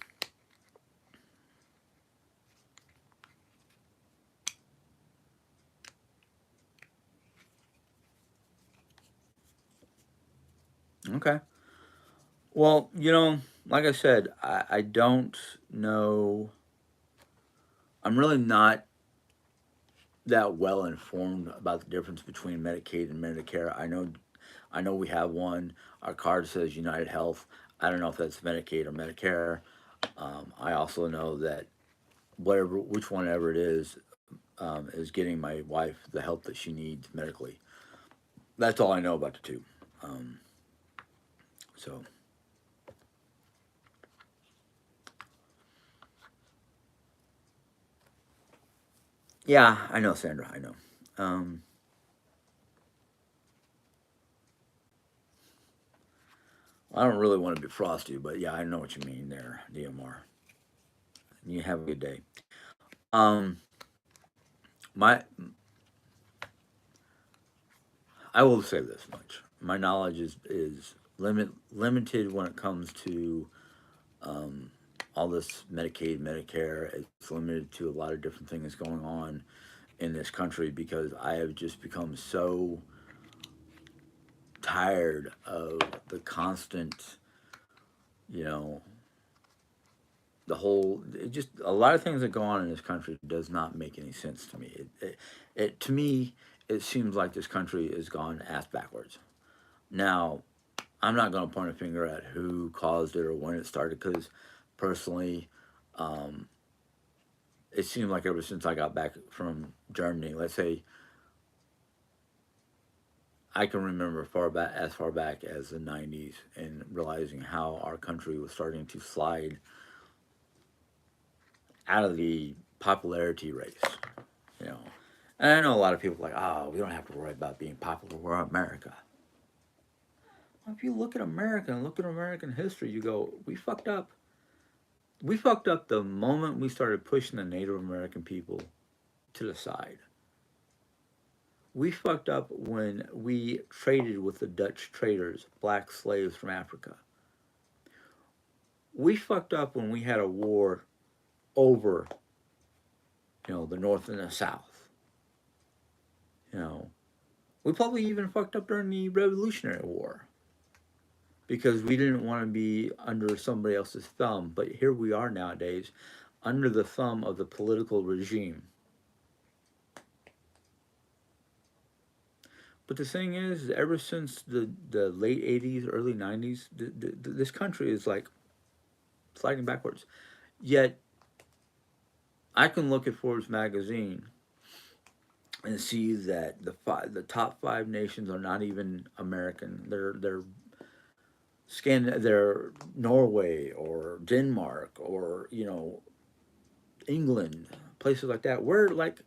okay. Well, like I said, I don't know. I'm really not that well informed about the difference between Medicaid and Medicare. I know we have one. Our card says United Health. I don't know if that's Medicaid or Medicare. I also know that which one ever it is getting my wife the help that she needs medically. That's all I know about the two. Um, so yeah, I know, Sandra. I know. Um, I don't really want to be frosty, but yeah, I know what you mean there, DMR. You have a good day. Um, my I will say this much: my knowledge is limited when it comes to um, all this Medicaid, Medicare. It's limited to a lot of different things going on in this country because I have just become so tired of the constant, you know, the whole. It just a lot of things that go on in this country does not make any sense to me. It to me, it seems like this country has gone ass backwards. Now, I'm not going to point a finger at who caused it or when it started because personally, um, it seemed like ever since I got back from Germany, let's say I can remember far back as the '90s, and realizing how our country was starting to slide out of the popularity race. You know, and I know a lot of people are like, oh, we don't have to worry about being popular. We're America. Well, if you look at America and look at American history, you go, we fucked up. We fucked up the moment we started pushing the Native American people to the side. We fucked up when we traded with the Dutch traders, black slaves from Africa. We fucked up when we had a war over, the North and the South. You know, we probably even fucked up during the Revolutionary War because we didn't want to be under somebody else's thumb. But here we are nowadays, under the thumb of the political regime. But the thing is, ever since the late 80s, early 90s, this country is like sliding backwards. Yet, I can look at Forbes magazine and see that the top five nations are not even American. They're Norway or Denmark or England, places like that. We're like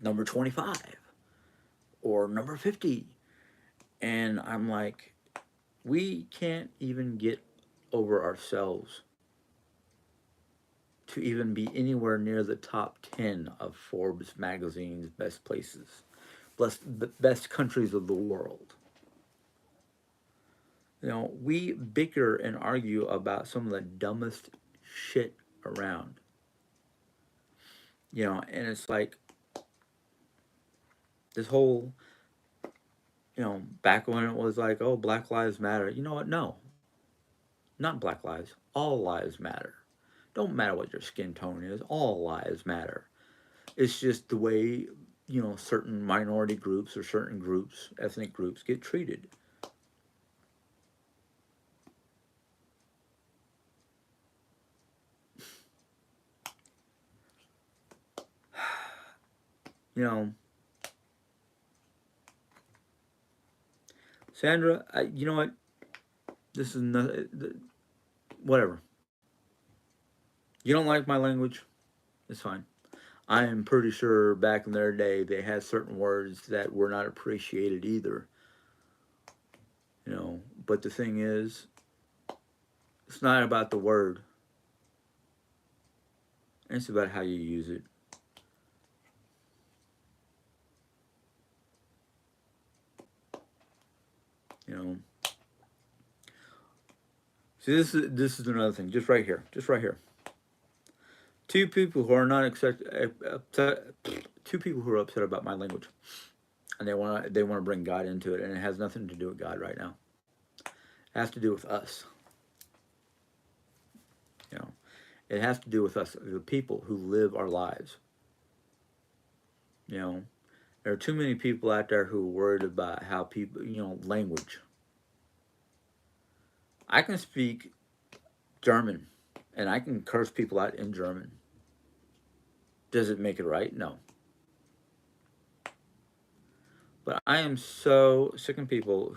number 25 or number 50, and I'm like, we can't even get over ourselves to even be anywhere near the top 10 of Forbes magazine's best places, best countries of the world. We bicker and argue about some of the dumbest shit around. And it's like this whole, back when it was like, oh, Black Lives Matter. You know what? No, not Black Lives. All lives matter. Don't matter what your skin tone is. All lives matter. It's just the way, certain minority groups or certain groups, ethnic groups, get treated. Sandra, you know what? This is not, whatever. You don't like my language? It's fine. I am pretty sure back in their day they had certain words that were not appreciated either. But the thing is, it's not about the word. It's about how you use it. You know. See, this is another thing. Just right here. Just right here. Two people who are not upset. Two people who are upset about my language, and they want to bring God into it, and it has nothing to do with God right now. It has to do with us. It has to do with us, the people who live our lives. There are too many people out there who are worried about how people, language. I can speak German, and I can curse people out in German. Does it make it right? No. But I am so sick of people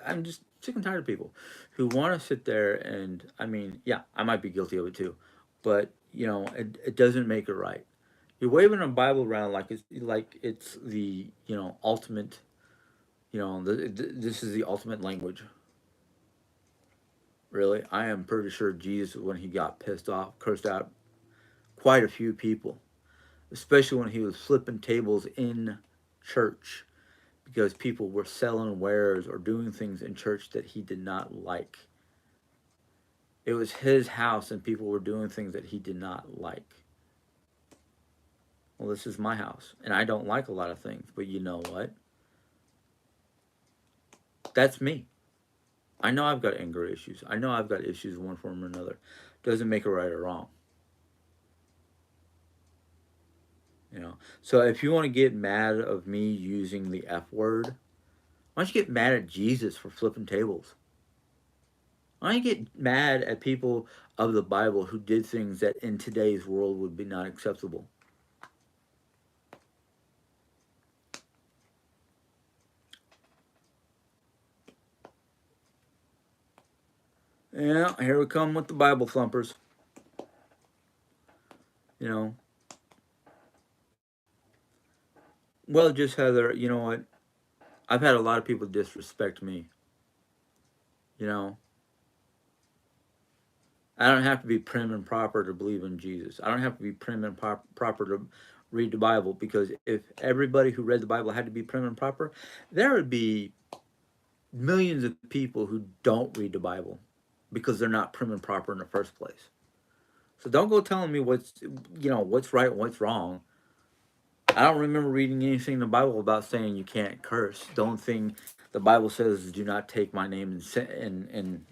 I'm just sick and tired of people who want to sit there and, I mean, yeah, I might be guilty of it too, but, it doesn't make it right. You're waving a Bible around like it's the, ultimate, this is the ultimate language. Really, I am pretty sure Jesus, when he got pissed off, cursed out quite a few people, especially when he was flipping tables in church because people were selling wares or doing things in church that he did not like. It was his house and people were doing things that he did not like. Well, this is my house and I don't like a lot of things, but you know what? That's me. I know I've got anger issues. I know I've got issues in one form or another. Doesn't make it right or wrong. So if you want to get mad of me using the F word, why don't you get mad at Jesus for flipping tables? Why don't you get mad at people of the Bible who did things that in today's world would be not acceptable? Yeah, here we come with the Bible thumpers. You know. Well, just Heather, you know what? I've had a lot of people disrespect me. You know. I don't have to be prim and proper to believe in Jesus. I don't have to be prim and proper to read the Bible, because if everybody who read the Bible had to be prim and proper, there would be millions of people who don't read the Bible because they're not prim and proper in the first place. So don't go telling me what's right and what's wrong. I don't remember reading anything in the Bible about saying you can't curse. The only thing the Bible says is do not take my name and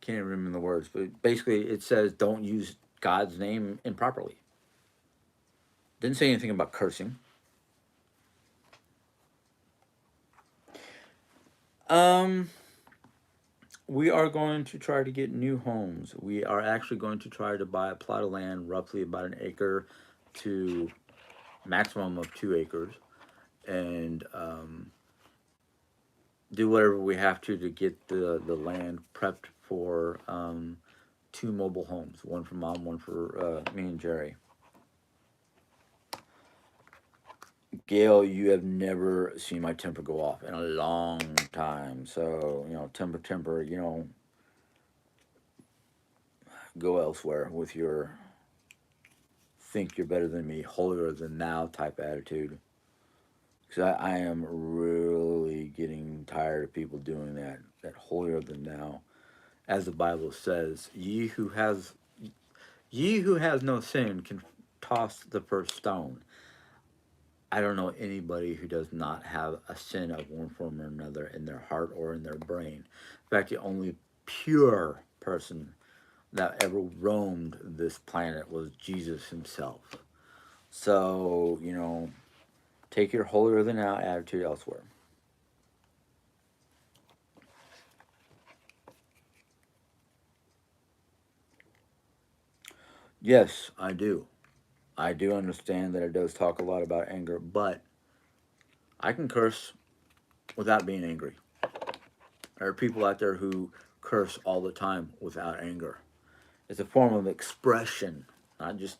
can't even remember the words, but basically it says don't use God's name improperly. Didn't say anything about cursing. Um, we are going to try to get new homes. We are actually going to try to buy a plot of land, roughly about an acre to maximum of 2 acres, and do whatever we have to get the land prepped for two mobile homes, one for mom, one for me and Jerry. Gail, you have never seen my temper go off in a long time. So, temper, go elsewhere with your think you're better than me, holier than thou type attitude. Because I am really getting tired of people doing that holier than thou. As the Bible says, ye who has no sin can toss the first stone. I don't know anybody who does not have a sin of one form or another in their heart or in their brain. In fact, the only pure person that ever roamed this planet was Jesus himself. So, take your holier than thou attitude elsewhere. Yes, I do. I do understand that it does talk a lot about anger, but I can curse without being angry. There are people out there who curse all the time without anger. It's a form of expression, not just,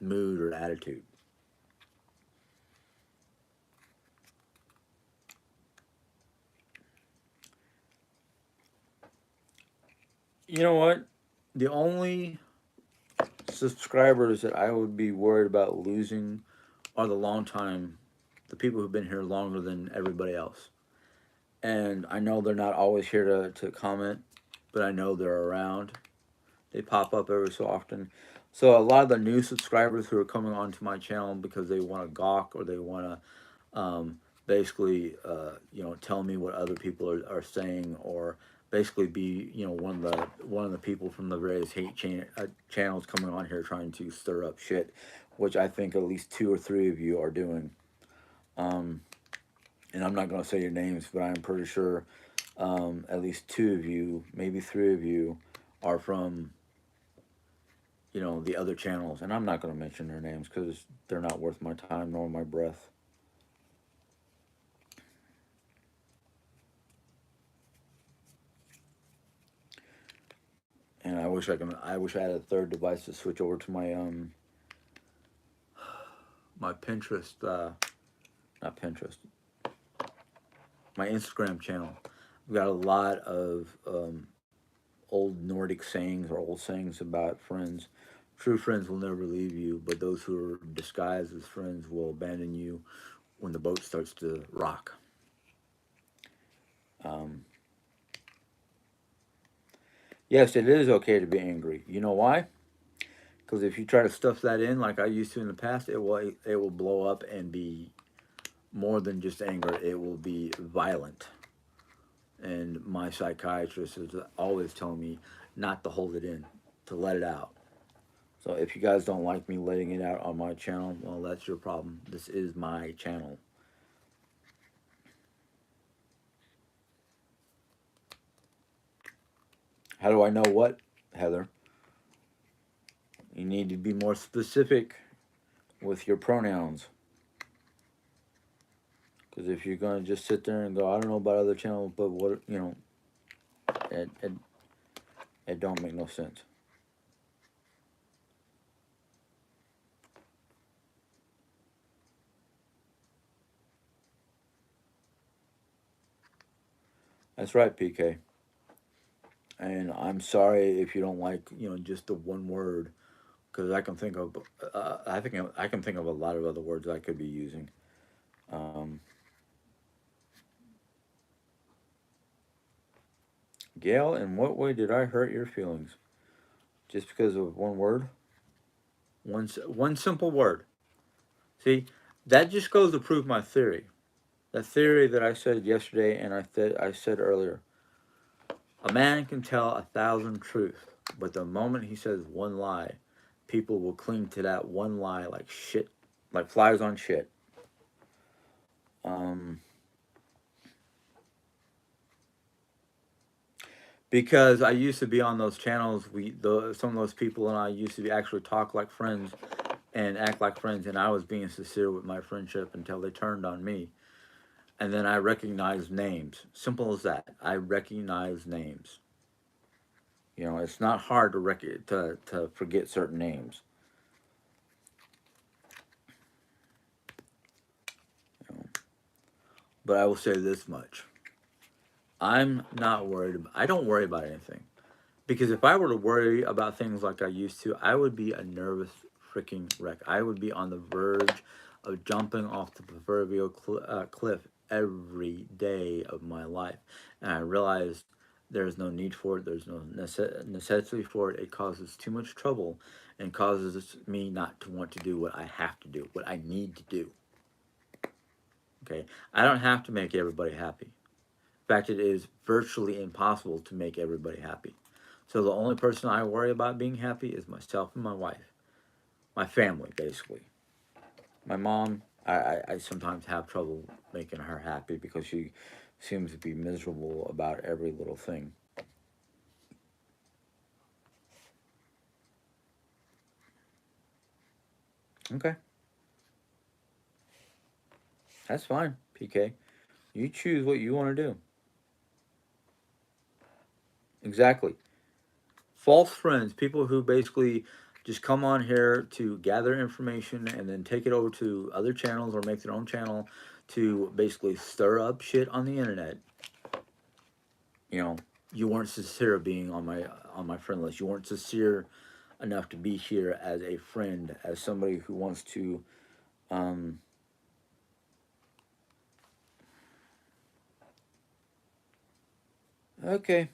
mood or attitude. You know what? The only subscribers that I would be worried about losing are the people who've been here longer than everybody else. And I know they're not always here to comment, but I know they're around. They pop up every so often. So a lot of the new subscribers who are coming onto my channel because they want to gawk or they want to basically tell me what other people are saying, or basically be one of the people from the various channels coming on here trying to stir up shit, which I think at least two or three of you are doing. Um, and I'm not going to say your names, but I'm pretty sure at least two of you, maybe three of you, are from the other channels, and I'm not going to mention their names because they're not worth my time nor my breath. And I wish I had a third device to switch over to my Pinterest, not Pinterest, my Instagram channel. I've got a lot of old Nordic sayings or old sayings about friends. True friends will never leave you, but those who are disguised as friends will abandon you when the boat starts to rock. Um, yes, it is okay to be angry. You know why? Because if you try to stuff that in like I used to in the past, it will blow up and be more than just anger. It will be violent. And my psychiatrist is always telling me not to hold it in, to let it out. So if you guys don't like me letting it out on my channel, well, that's your problem. This is my channel. How do I know what, Heather? You need to be more specific with your pronouns. Because if you're going to just sit there and go, I don't know about other channels, but what, it don't make no sense. That's right, PK. And I'm sorry if you don't like, just the one word, because I can think of a lot of other words I could be using. Um, Gail, in what way did I hurt your feelings? Just because of one word? One simple word. See, that just goes to prove my theory. The theory that I said yesterday and I said earlier. A man can tell 1,000 truths, but the moment he says one lie, people will cling to that one lie like shit, like flies on shit. Um, because I used to be on those channels, some of those people and I used to actually talk like friends and act like friends, and I was being sincere with my friendship until they turned on me. And then I recognized names. Simple as that. I recognize names. You know, it's not hard to forget certain names. You know. But I will say this much: I'm not worried. I don't worry about anything because if I were to worry about things like I used to, I would be a nervous freaking wreck. I would be on the verge of jumping off the proverbial cliff every day of my life, and I realized there's no need for it. There's no necessity for it. It causes too much trouble, and causes me not to want to do what I have to do, what I need to do. Okay, I don't have to make everybody happy. Fact, it is virtually impossible to make everybody happy. So the only person I worry about being happy is myself and my wife, my family, basically. My mom, I sometimes have trouble making her happy because she seems to be miserable about every little thing. Okay, that's fine, PK. You choose what you want to do. Exactly. False friends, people who basically just come on here to gather information and then take it over to other channels or make their own channel to basically stir up shit on the internet. You know, you weren't sincere being on my friend list. You weren't sincere enough to be here as a friend, as somebody who wants to um okay,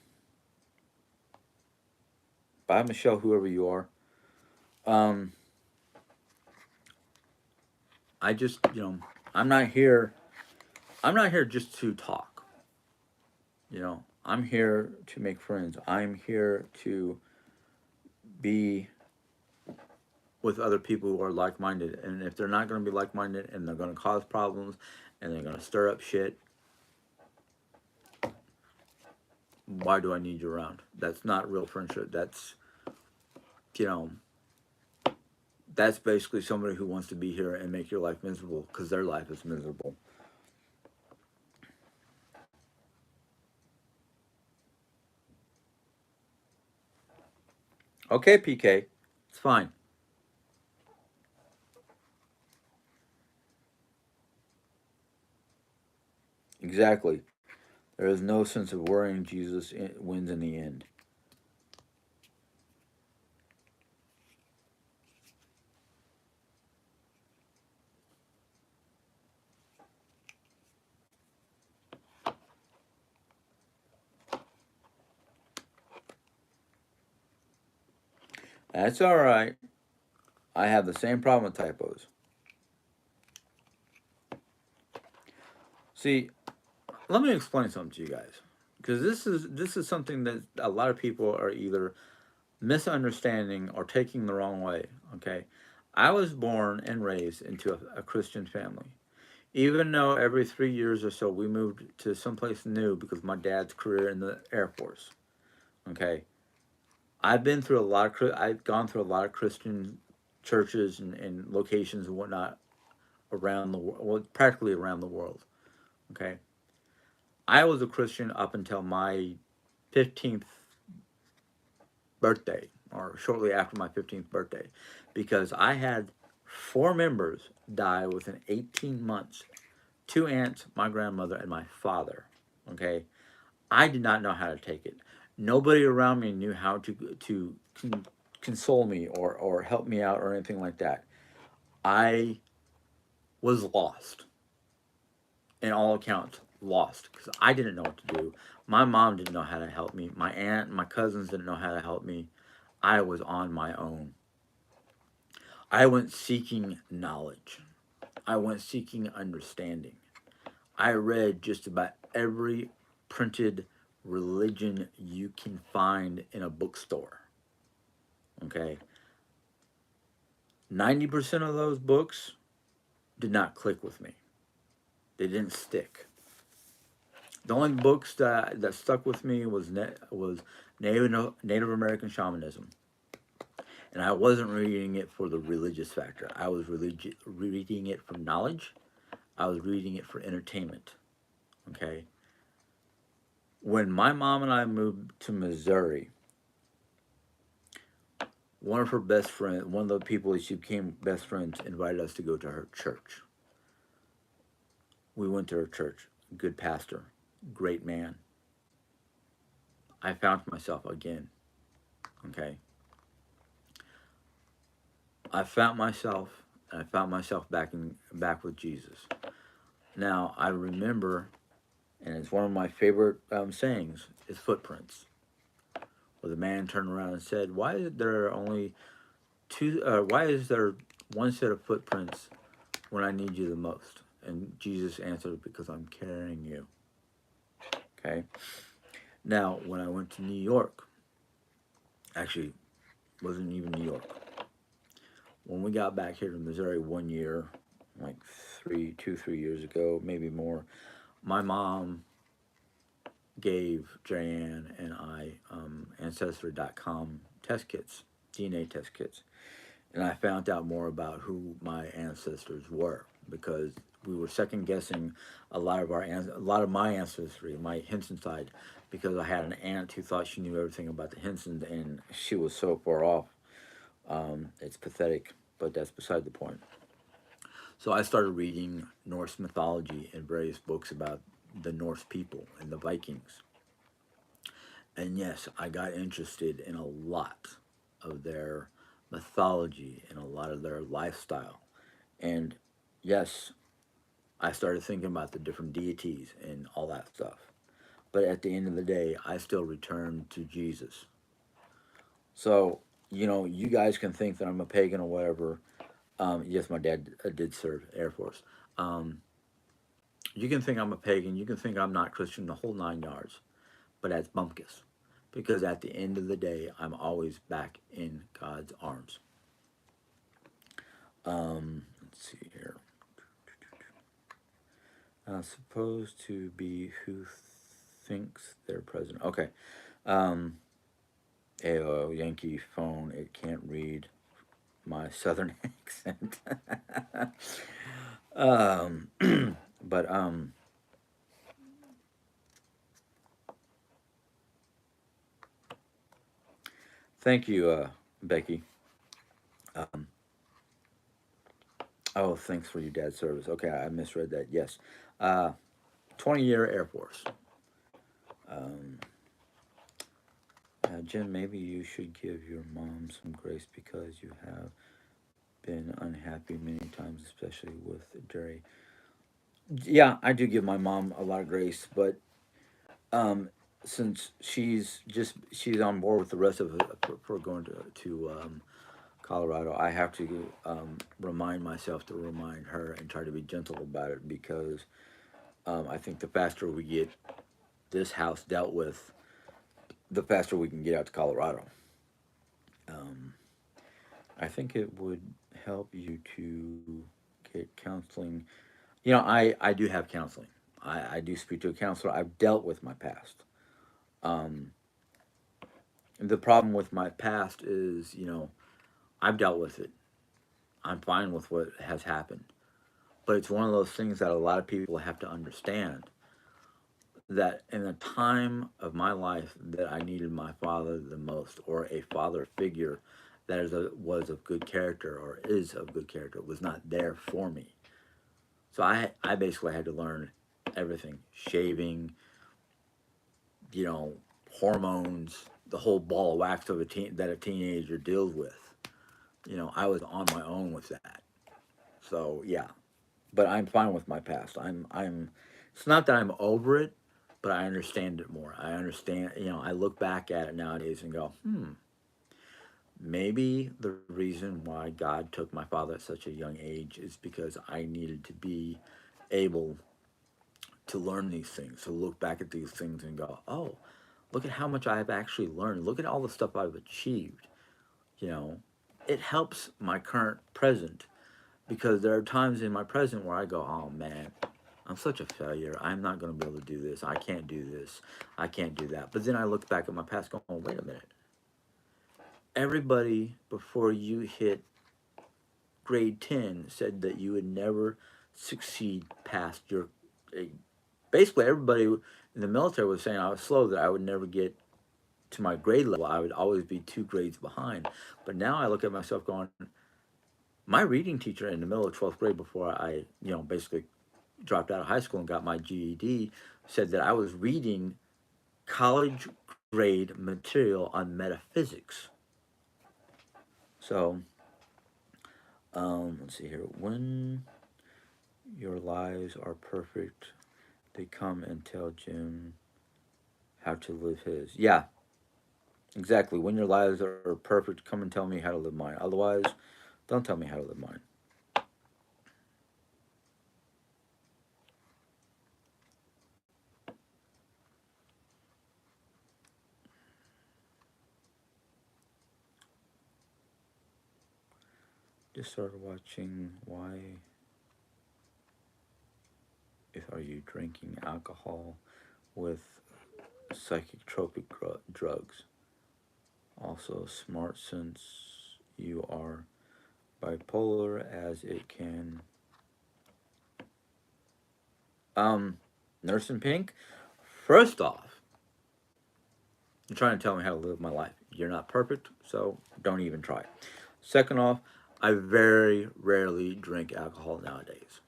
bye Michelle, whoever you are. Um I just, I'm not here I'm not here just to talk. I'm here to make friends. I'm here to be with other people who are like minded. And if they're not going to be like minded and they're going to cause problems and they're going to stir up shit, why do I need you around? That's not real friendship. You know, that's basically somebody who wants to be here and make your life miserable because their life is miserable. Okay, PK, it's fine. Exactly. There is no sense of worrying. Jesus wins in the end. That's all right. I have the same problem with typos. See, let me explain something to you guys because this is something that a lot of people are either misunderstanding or taking the wrong way. Okay, I was born and raised into a Christian family. Even though every 3 years or so we moved to someplace new because my dad's career in the Air Force. Okay, I've gone through a lot of Christian churches and locations and whatnot around the world, well, practically around the world. Okay, I was a Christian up until my 15th birthday, or shortly after my 15th birthday, because I had four members die within 18 months, two aunts, my grandmother, and my father. Okay, I did not know how to take it. Nobody around me knew how to console me or help me out or anything like that. I was lost in all accounts, lost because I didn't know what to do. My mom didn't know how to help me. My aunt and my cousins didn't know how to help me. I was on my own. I went seeking knowledge. I went seeking understanding. I read just about every printed religion you can find in a bookstore. Okay. 90% of those books did not click with me. They didn't stick. The only books that stuck with me was Native American shamanism, and I wasn't reading it for the religious factor. I was reading it for knowledge. I was reading it for entertainment. Okay. When my mom and I moved to Missouri, one of her best friends, one of the people that she became best friends, invited us to go to her church. We went to her church. Good pastor, great man. I found myself again. Okay. I found myself. I found myself back with Jesus. Now I remember, and it's one of my favorite sayings, is footprints. Where the man turned around and said, "Why is there only two? Why is there one set of footprints when I need you the most?" And Jesus answered, "Because I'm carrying you." Okay. Now, when I went to New York, actually, wasn't even New York. When we got back here to Missouri one year, like 3 years ago, maybe more, my mom gave Jayanne and I Ancestry.com test kits, DNA test kits. And I found out more about who my ancestors were because we were second guessing a lot of my ancestry, my Henson side, because I had an aunt who thought she knew everything about the Hensons, and she was so far off. It's pathetic, but that's beside the point. So I started reading Norse mythology and various books about the Norse people and the Vikings. And yes, I got interested in a lot of their mythology and a lot of their lifestyle. And yes, I started thinking about the different deities and all that stuff. But at the end of the day, I still return to Jesus. So, you guys can think that I'm a pagan or whatever. Yes, my dad did serve Air Force. Um, you can think I'm a pagan. You can think I'm not Christian, the whole 9 yards. But that's bumpkus. Because at the end of the day, I'm always back in God's arms. Let's see here. Supposed to be who thinks they're president. Okay. Um, AOL Yankee phone. It can't read my southern accent. um, but thank you, Becky. Um, oh, thanks for your dad's service. Okay, I misread that. Yes, 20-year Air Force. Um, Jim, maybe you should give your mom some grace because you have been unhappy many times, especially with Jerry. Yeah, I do give my mom a lot of grace, but um, since she's on board with the rest of it for going to Colorado, I have to remind myself to remind her and try to be gentle about it because I think the faster we get this house dealt with, the faster we can get out to Colorado. Um, I think it would help you to get counseling. I do have counseling. I do speak to a counselor. I've dealt with my past. Um, the problem with my past is, I've dealt with it. I'm fine with what has happened. But it's one of those things that a lot of people have to understand that in the time of my life that I needed my father the most, or a father figure that was of good character or is of good character, was not there for me. So I basically had to learn everything: shaving, you know, hormones, the whole ball of wax of that a teenager deals with. I was on my own with that. So yeah, but I'm fine with my past. I'm It's not that I'm over it, but I understand it more. I understand, I look back at it nowadays and go, maybe the reason why God took my father at such a young age is because I needed to be able to learn these things, to look back at these things and go, oh, look at how much I have actually learned. Look at all the stuff I've achieved. You know, it helps my current present because there are times in my present where I go, oh man, I'm such a failure. I'm not going to be able to do this. I can't do this. I can't do that. But then I look back at my past going, oh, wait a minute. Everybody before you hit grade 10 said that you would never succeed past your. Basically, everybody in the military was saying I was slow, that I would never get to my grade level. I would always be 2 grades behind. But now I look at myself going, my reading teacher in the middle of 12th grade before I, basically dropped out of high school and got my GED said that I was reading college grade material on metaphysics. So, let's see here. When your lives are perfect, they come and tell Jim how to live his. Yeah, exactly. When your lives are perfect, come and tell me how to live mine. Otherwise, don't tell me how to live mine. Just started watching Why if Are You Drinking Alcohol with Psychotropic Drugs. Also smart since you are bipolar as it can. Um, Nurse in Pink, first off, you're trying to tell me how to live my life. You're not perfect, so don't even try. Second off, I very rarely drink alcohol nowadays.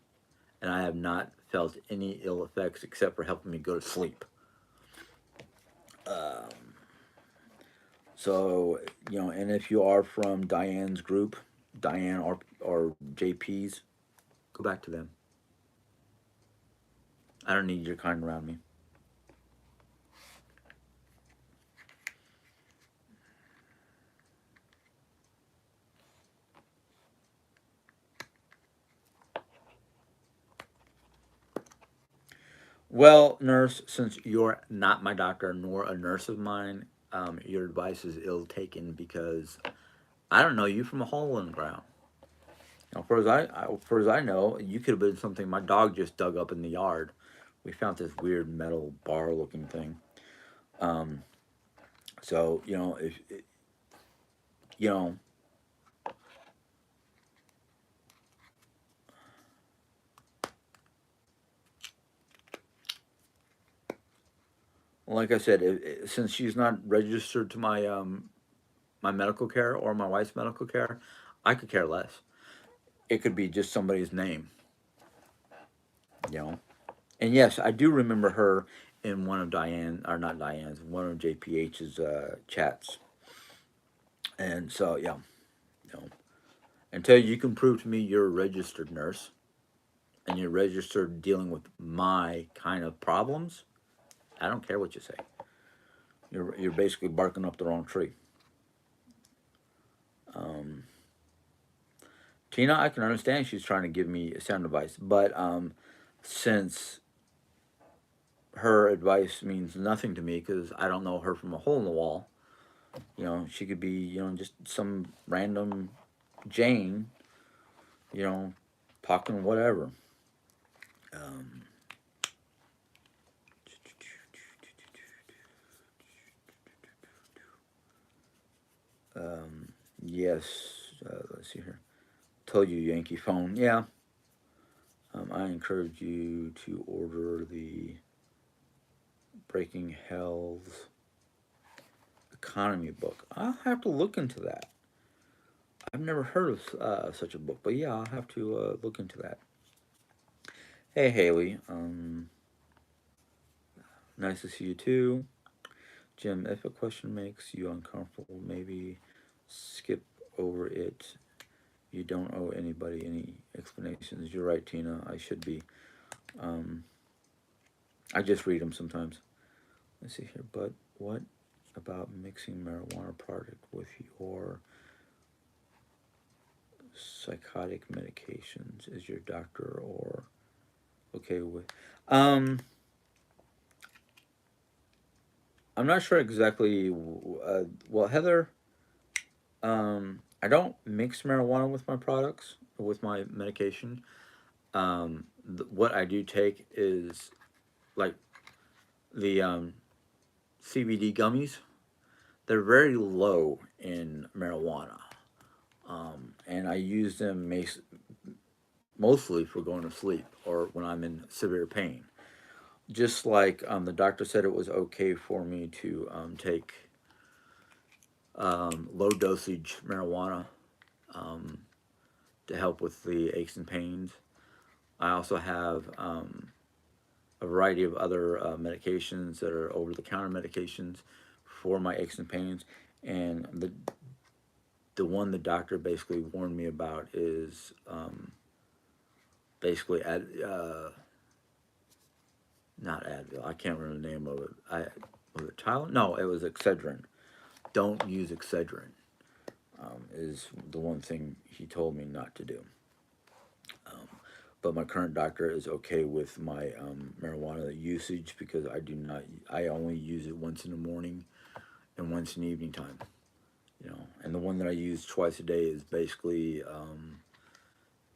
And I have not felt any ill effects except for helping me go to sleep. So, and if you are from Diane's group, Diane or JP's, go back to them. I don't need your kind around me. Well, nurse, since you're not my doctor nor a nurse of mine, your advice is ill taken because I don't know you from a hole in the ground. Far as I know, you could have been something my dog just dug up in the yard. We found this weird metal bar looking thing. Um, so if you know, like I said, since she's not registered to my medical care or my wife's medical care, I could care less. It could be just somebody's name, you know. And yes, I do remember her in one of Diane, or not Diane's, one of JPH's chats. And so, yeah, you know, until you can prove to me you're a registered nurse and you're registered dealing with my kind of problems, I don't care what you say. You're basically barking up the wrong tree. Um, Tina, I can understand she's trying to give me a sound advice, but since her advice means nothing to me because I don't know her from a hole in the wall, she could be, just some random Jane, you know, talking whatever. Um, um, yes, let's see here. Told you Yankee phone. Yeah. I encourage you to order the Breaking Hell's Economy book. I'll have to look into that. I've never heard of such a book, but yeah, I'll have to look into that. Hey, Haley. Nice to see you too. Jim, if a question makes you uncomfortable, maybe skip over it. You don't owe anybody any explanations. You're right, Tina. I should be. Um, I just read them sometimes. Let's see here. But what about mixing marijuana product with your psychotic medications? Is your doctor or okay with? Um, I'm not sure exactly. Well, Heather, I don't mix marijuana with my products with my medication. What I do take is like the CBD gummies. They're very low in marijuana, and I use them mostly for going to sleep or when I'm in severe pain. Just like the doctor said, it was okay for me to take low dosage marijuana um, to help with the aches and pains. I also have a variety of other medications that are over the counter medications for my aches and pains. And the one the doctor basically warned me about is basically not Advil. I can't remember the name of it. Was it Tylenol? No, it was Excedrin. Don't use Excedrin. Is the one thing he told me not to do. Um, but my current doctor is okay with my marijuana usage because I do not. I only use it once in the morning and once in the evening time. And the one that I use twice a day is basically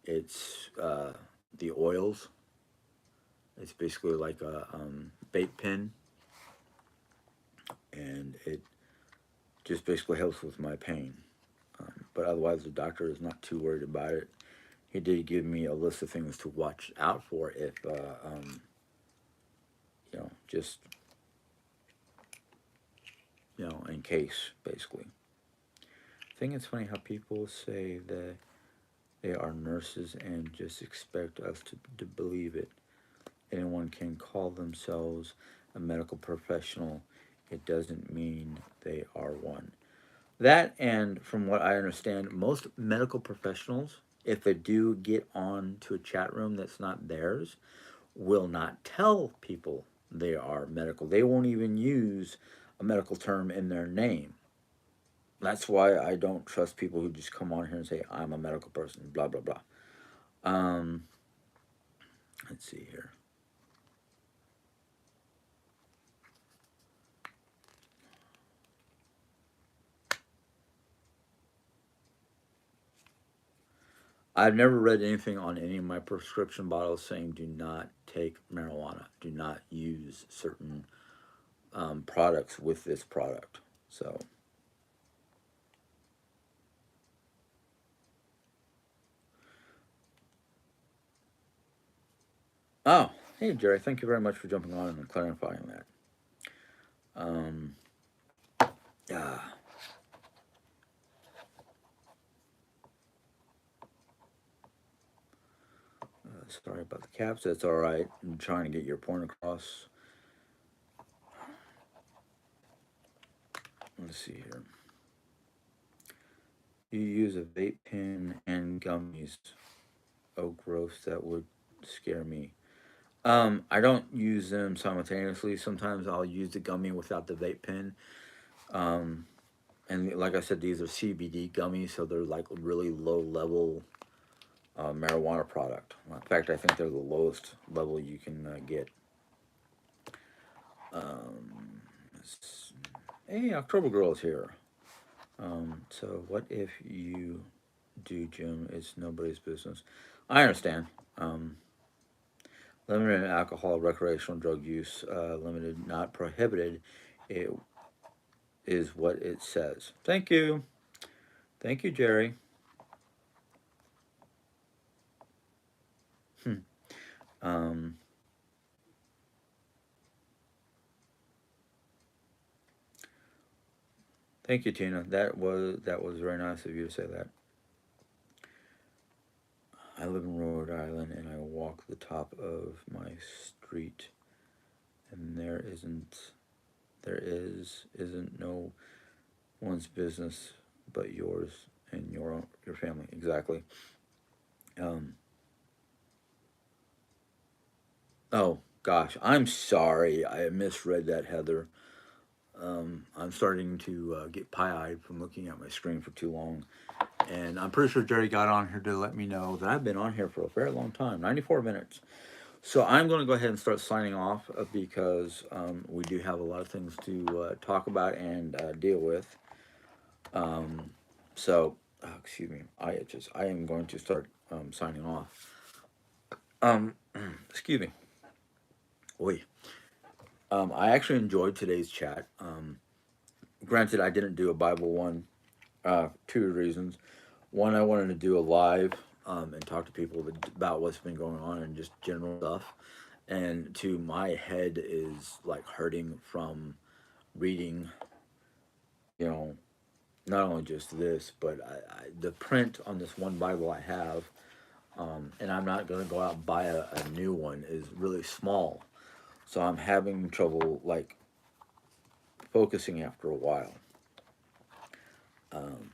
it's the oils. It's basically like a vape pen, and it just basically helps with my pain. But otherwise, the doctor is not too worried about it. He did give me a list of things to watch out for if, just in case, basically. I think it's funny how people say that they are nurses and just expect us to believe it. Anyone can call themselves a medical professional. It doesn't mean they are one. That, and from what I understand, most medical professionals, if they do get on to a chat room that's not theirs, will not tell people they are medical. They won't even use a medical term in their name. That's why I don't trust people who just come on here and say, I'm a medical person, blah, blah, blah. Um, let's see here. I've never read anything on any of my prescription bottles saying do not take marijuana, do not use certain products with this product. So, oh, hey Jerry, thank you very much for jumping on and clarifying that. Um, yeah, sorry about the caps. That's all right. I'm trying to get your point across. Let's see here. You use a vape pen and gummies. Oh, gross! That would scare me. I don't use them simultaneously. Sometimes I'll use the gummy without the vape pen. Um, and like I said, these are CBD gummies, so they're like really low level marijuana product. In fact, I think they're the lowest level you can get. Um, hey, October Girl is here. So what if you do, Jim? It's nobody's business. I understand. Um, Limited alcohol, recreational drug use, limited, not prohibited. It is what it says. Thank you. Thank you, Jerry. Hmm. um, Thank you, Tina. That was very nice of you to say that. I live in Rhode Island and I walk the top of my street, and there isn't no one's business but yours and your family. Exactly. Um, oh, Gosh, I'm sorry. I misread that, Heather. I'm starting to get pie-eyed from looking at my screen for too long. And I'm pretty sure Jerry got on here to let me know that I've been on here for a very long time, 94 minutes. So I'm going to go ahead and start signing off because we do have a lot of things to talk about and deal with. Um, excuse me, I am going to start signing off. Um, excuse me. Oi. I actually enjoyed today's chat. Granted, I didn't do a Bible one. Two reasons. One, I wanted to do a live and talk to people about what's been going on and just general stuff. And two, my head is like hurting from reading, you know, not only just this, but the print on this one Bible I have, and I'm not going to go out and buy a new one, is really small. So I'm having trouble like focusing after a while. Um,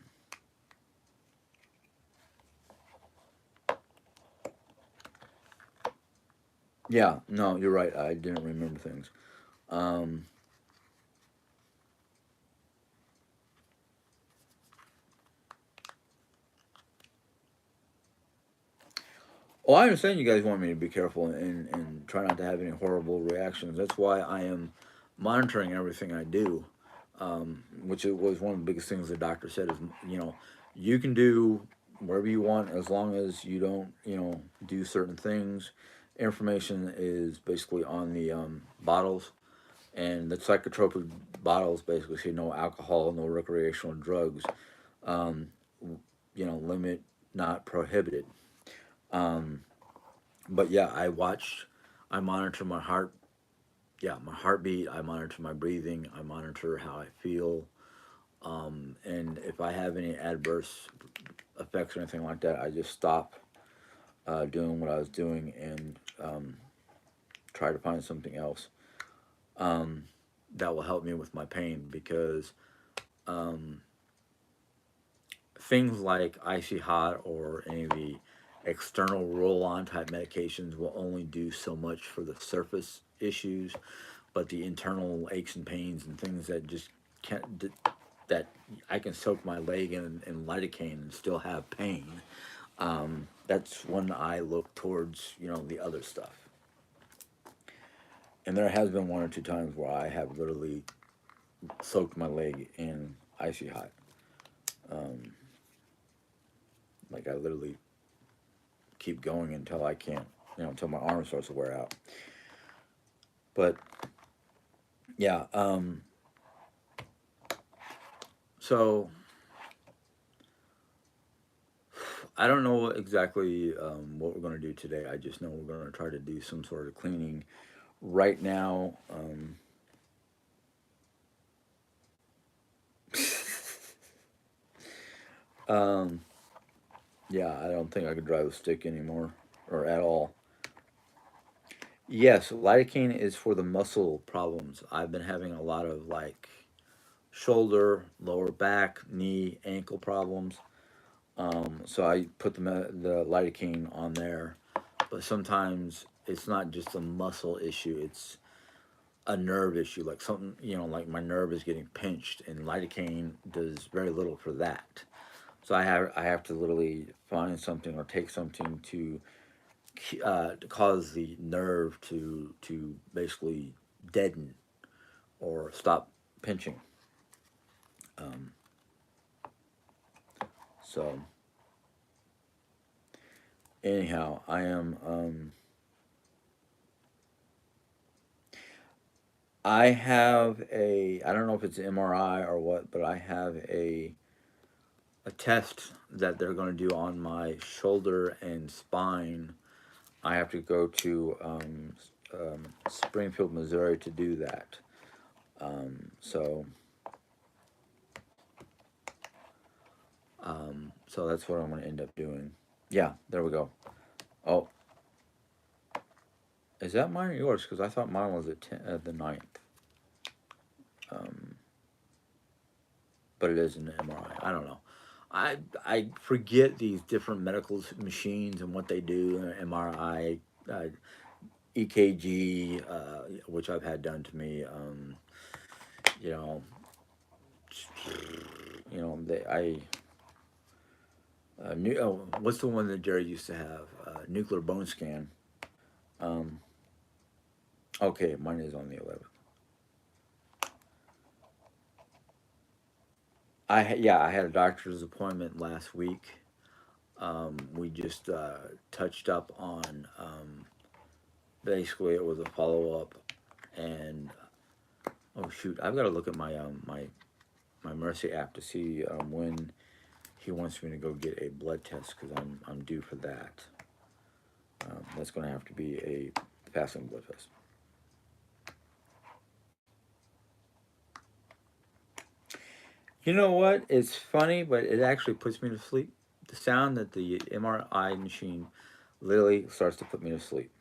yeah, no, you're right. I didn't remember things. Um, well, I understand you guys want me to be careful and try not to have any horrible reactions. That's why I am monitoring everything I do, which it was one of the biggest things the doctor said is, you can do wherever you want as long as you don't, do certain things. Information is basically on the bottles, and the psychotropic bottles basically say no alcohol, no recreational drugs, um, limit, not prohibited. Um, but yeah, I monitor my heart, yeah, my heartbeat, I monitor my breathing, I monitor how I feel. And if I have any adverse effects or anything like that, I just stop doing what I was doing and try to find something else um, that will help me with my pain because um, things like icy hot or any of the external roll on type medications will only do so much for the surface issues, but the internal aches and pains and things that just can't, that I can soak my leg in lidocaine and still have pain. That's when I look towards, the other stuff. And there has been one or two times where I have literally soaked my leg in icy hot. Um, like I literally keep going until I can't, until my arm starts to wear out. But yeah, so I don't know exactly what we're going to do today. I just know we're going to try to do some sort of cleaning. Right now, um, yeah, I don't think I could drive a stick anymore or at all. Yes, lidocaine is for the muscle problems. I've been having a lot of like shoulder, lower back, knee, ankle problems. So I put the lidocaine on there, but sometimes it's not just a muscle issue; it's a nerve issue. Like something, like my nerve is getting pinched, and lidocaine does very little for that. So I have to literally find something or take something to cause the nerve to basically deaden or stop pinching. Um, so anyhow, I have I don't know if it's MRI or what, but I have a test that they're going to do on my shoulder and spine. I have to go to Springfield, Missouri to do that. So that's what I'm going to end up doing. Yeah, there we go. Oh, is that mine or yours? Because I thought mine was the ninth. Um, but it is an MRI. I don't know. I forget these different medical machines and what they do. MRI. EKG, which I've had done to me. You know, I what's the one that Jerry used to have? Nuclear bone scan. Um, okay, mine is on the 11th. Yeah, I had a doctor's appointment last week. We just touched up on basically it was a follow up, and oh shoot, I've got to look at my Mercy app to see when he wants me to go get a blood test because I'm due for that. That's going to have to be a fasting blood test. You know what? It's funny, but it actually puts me to sleep. The sound that the MRI machine literally starts to put me to sleep.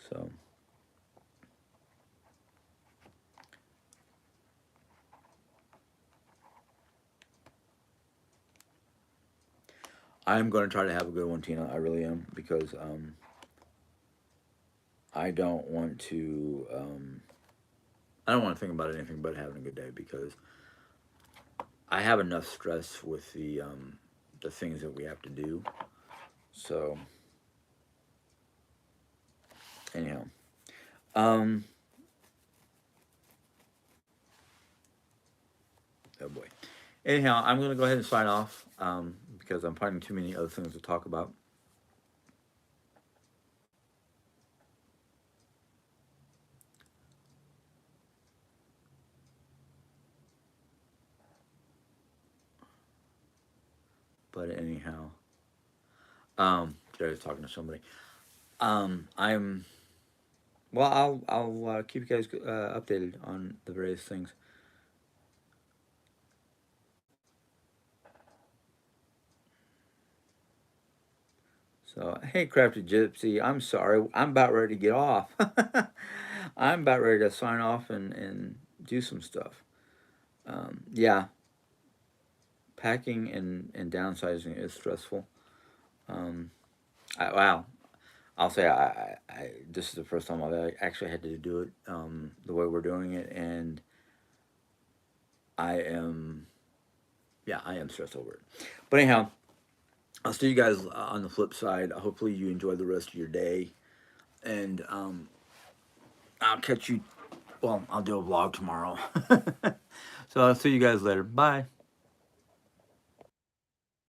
So I'm going to try to have a good one, Tina. I really am because I don't want to. I don't want to think about anything but having a good day because I have enough stress with the things that we have to do. So anyhow, um, oh boy. Anyhow, I'm going to go ahead and sign off because I'm finding too many other things to talk about. But anyhow, Jerry's talking to somebody. I'm well. I'll keep you guys updated on the various things. So hey, Crafty Gypsy, I'm sorry. I'm about ready to get off. I'm about ready to sign off and do some stuff. Yeah, packing and downsizing is stressful. Um, wow, I'll say this is the first time I've actually had to do it the way we're doing it, and I am, yeah, I am stressed over it. But anyhow, I'll see you guys on the flip side. Hopefully, you enjoy the rest of your day, and I'll catch you. Well, I'll do a vlog tomorrow. So I'll see you guys later. Bye.